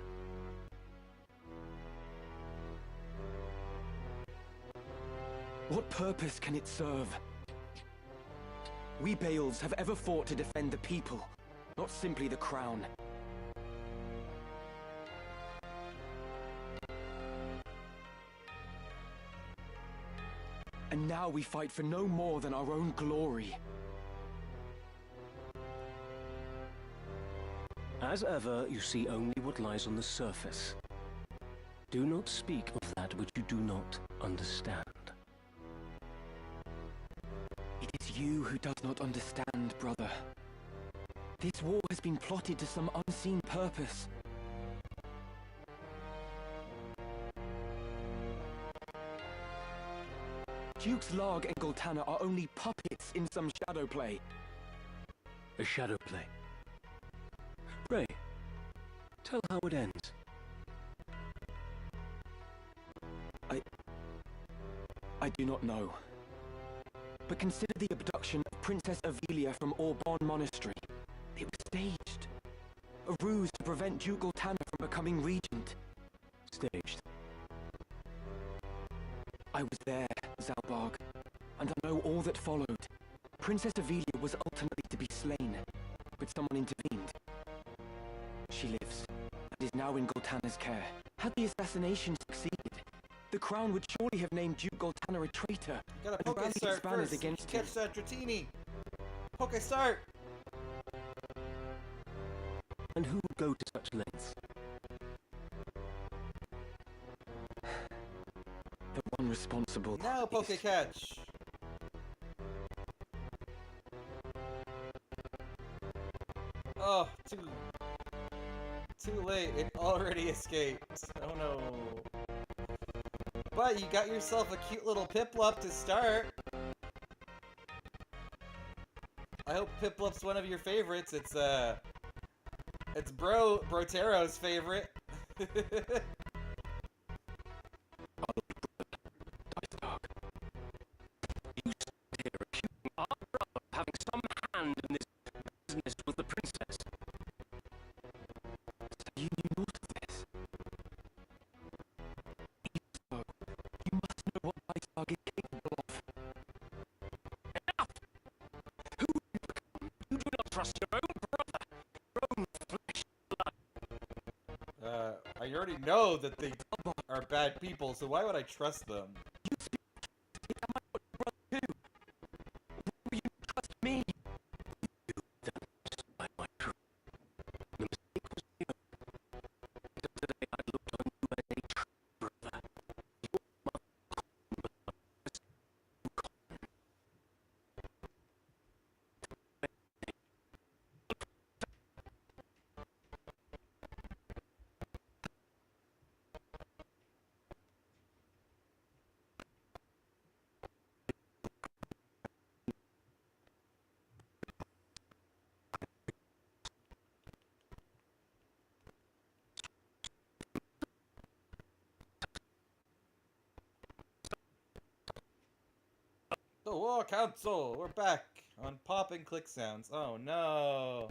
What purpose can it serve? We Bales have ever fought to defend the people, not simply the crown. And now we fight for no more than our own glory.
As ever, you see only what lies on the surface. Do not speak of that which you do not understand.
It is you who does not understand, brother. This war has been plotted to some unseen purpose. Dukes Larg and Goltana are only puppets in some shadow play.
A shadow play? Pray, tell how it ends.
I do not know. But consider the abduction of Princess Avelia from Orban Monastery. It was staged. A ruse to prevent Duke Goltana from becoming regent.
Staged?
I was there, Zalbarg, and I know all that followed. Princess Avelia was ultimately to be slain, but someone intervened. She lives, and is now in Goltana's care. Had the assassination succeeded, the crown would surely have named Duke Goltana a traitor.
Gotta
and
poke
rallied its
start
banners
first.
against him.
Catch that Dratini. Poke start.
And who would go to such lengths?
The one responsible.
Now poke catch. Oh, too late. It already escaped. Oh no. But you got yourself a cute little Piplup to start. I hope Piplup's one of your favorites. It's Brotero's favorite.
Having some hand in this business with the princess.
So you knew naught of this?
already know that they are bad people, so why would I trust them?
Me.
The War Council! We're back on pop and click sounds. Oh no.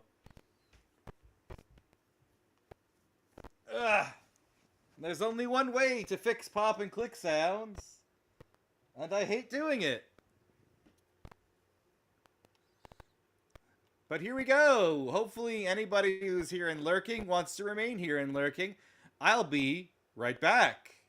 Ugh. There's only one way to fix pop and click sounds. And I hate doing it. But here we go. Hopefully anybody who's here and lurking wants to remain here and lurking. I'll be right back.